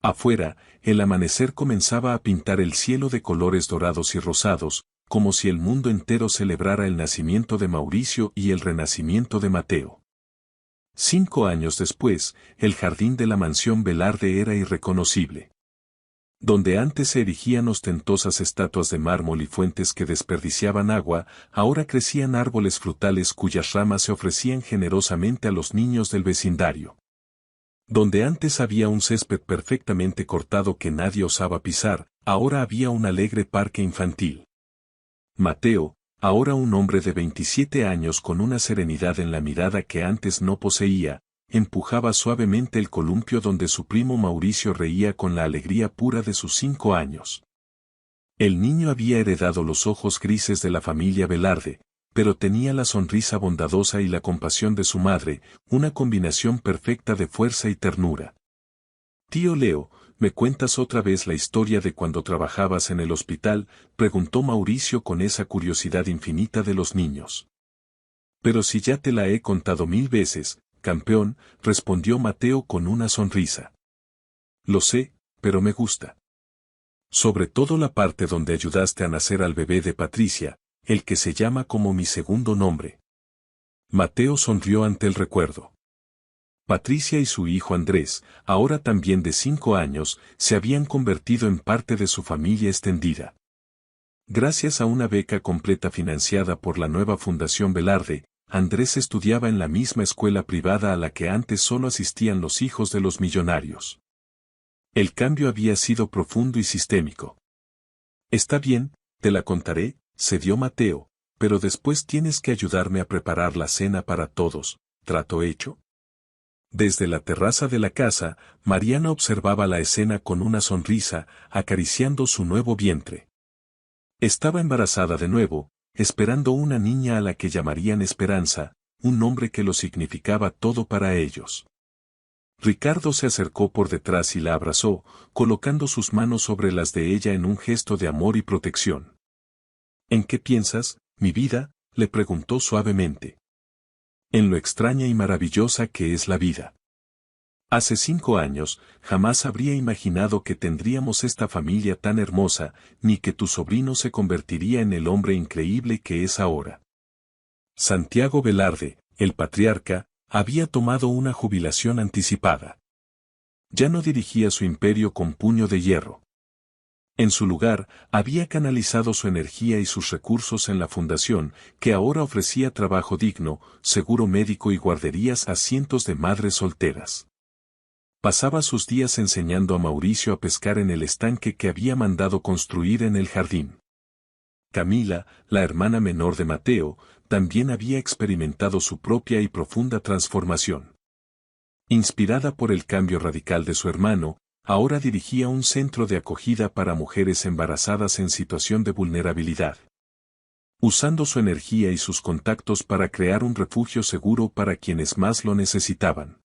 Afuera, el amanecer comenzaba a pintar el cielo de colores dorados y rosados, como si el mundo entero celebrara el nacimiento de Mauricio y el renacimiento de Mateo. 5 años después, el jardín de la mansión Velarde era irreconocible. Donde antes se erigían ostentosas estatuas de mármol y fuentes que desperdiciaban agua, ahora crecían árboles frutales cuyas ramas se ofrecían generosamente a los niños del vecindario. Donde antes había un césped perfectamente cortado que nadie osaba pisar, ahora había un alegre parque infantil. Mateo, ahora un hombre de 27 años con una serenidad en la mirada que antes no poseía, empujaba suavemente el columpio donde su primo Mauricio reía con la alegría pura de sus 5 años. El niño había heredado los ojos grises de la familia Velarde, pero tenía la sonrisa bondadosa y la compasión de su madre, una combinación perfecta de fuerza y ternura. Tío Leo, ¿me cuentas otra vez la historia de cuando trabajabas en el hospital?, preguntó Mauricio con esa curiosidad infinita de los niños. Pero si ya te la he contado 1000 veces, campeón, respondió Mateo con una sonrisa. Lo sé, pero me gusta. Sobre todo la parte donde ayudaste a nacer al bebé de Patricia, el que se llama como mi segundo nombre. Mateo sonrió ante el recuerdo. Patricia y su hijo Andrés, ahora también de 5 años, se habían convertido en parte de su familia extendida. Gracias a una beca completa financiada por la nueva Fundación Velarde, Andrés estudiaba en la misma escuela privada a la que antes solo asistían los hijos de los millonarios. El cambio había sido profundo y sistémico. Está bien, te la contaré, cedió Mateo, pero después tienes que ayudarme a preparar la cena para todos, ¿trato hecho? Desde la terraza de la casa, Mariana observaba la escena con una sonrisa, acariciando su nuevo vientre. Estaba embarazada de nuevo, esperando una niña a la que llamarían Esperanza, un nombre que lo significaba todo para ellos. Ricardo se acercó por detrás y la abrazó, colocando sus manos sobre las de ella en un gesto de amor y protección. ¿En qué piensas, mi vida?, le preguntó suavemente. En lo extraña y maravillosa que es la vida. Hace 5 años, jamás habría imaginado que tendríamos esta familia tan hermosa, ni que tu sobrino se convertiría en el hombre increíble que es ahora. Santiago Velarde, el patriarca, había tomado una jubilación anticipada. Ya no dirigía su imperio con puño de hierro. En su lugar, había canalizado su energía y sus recursos en la fundación, que ahora ofrecía trabajo digno, seguro médico y guarderías a cientos de madres solteras. Pasaba sus días enseñando a Mauricio a pescar en el estanque que había mandado construir en el jardín. Camila, la hermana menor de Mateo, también había experimentado su propia y profunda transformación. Inspirada por el cambio radical de su hermano, ahora dirigía un centro de acogida para mujeres embarazadas en situación de vulnerabilidad. Usando su energía y sus contactos para crear un refugio seguro para quienes más lo necesitaban.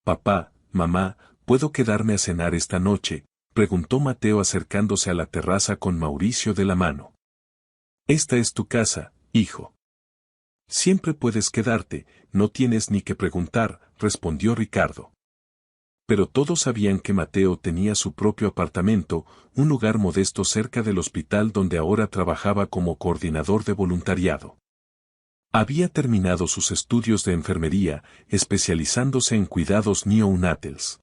Papá, mamá, ¿puedo quedarme a cenar esta noche?, preguntó Mateo acercándose a la terraza con Mauricio de la mano. Esta es tu casa, hijo. Siempre puedes quedarte, no tienes ni que preguntar, respondió Ricardo. Pero todos sabían que Mateo tenía su propio apartamento, un lugar modesto cerca del hospital donde ahora trabajaba como coordinador de voluntariado. Había terminado sus estudios de enfermería, especializándose en cuidados neonatales.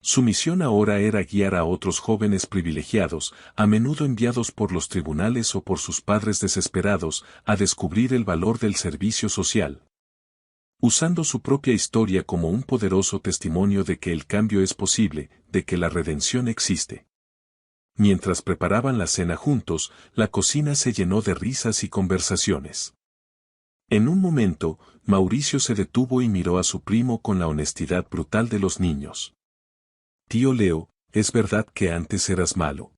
Su misión ahora era guiar a otros jóvenes privilegiados, a menudo enviados por los tribunales o por sus padres desesperados, a descubrir el valor del servicio social. Usando su propia historia como un poderoso testimonio de que el cambio es posible, de que la redención existe. Mientras preparaban la cena juntos, la cocina se llenó de risas y conversaciones. En un momento, Mauricio se detuvo y miró a su primo con la honestidad brutal de los niños. Tío Leo, ¿es verdad que antes eras malo?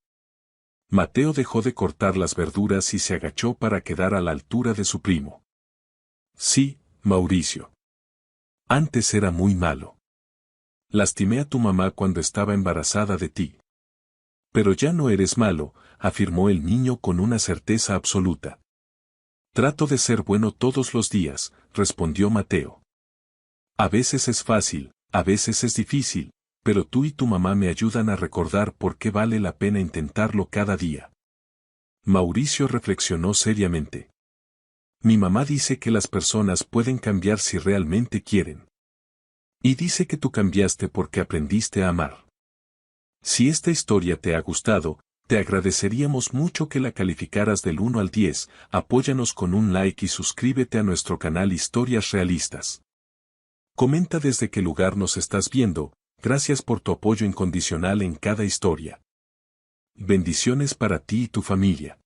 Mateo dejó de cortar las verduras y se agachó para quedar a la altura de su primo. Sí, Mauricio. Antes era muy malo. Lastimé a tu mamá cuando estaba embarazada de ti. Pero ya no eres malo, afirmó el niño con una certeza absoluta. Trato de ser bueno todos los días, respondió Mateo. A veces es fácil, a veces es difícil, pero tú y tu mamá me ayudan a recordar por qué vale la pena intentarlo cada día. Mauricio reflexionó seriamente. Mi mamá dice que las personas pueden cambiar si realmente quieren. Y dice que tú cambiaste porque aprendiste a amar. Si esta historia te ha gustado, te agradeceríamos mucho que la calificaras del 1 al 10, apóyanos con un like y suscríbete a nuestro canal Historias Realistas. Comenta desde qué lugar nos estás viendo. Gracias por tu apoyo incondicional en cada historia. Bendiciones para ti y tu familia.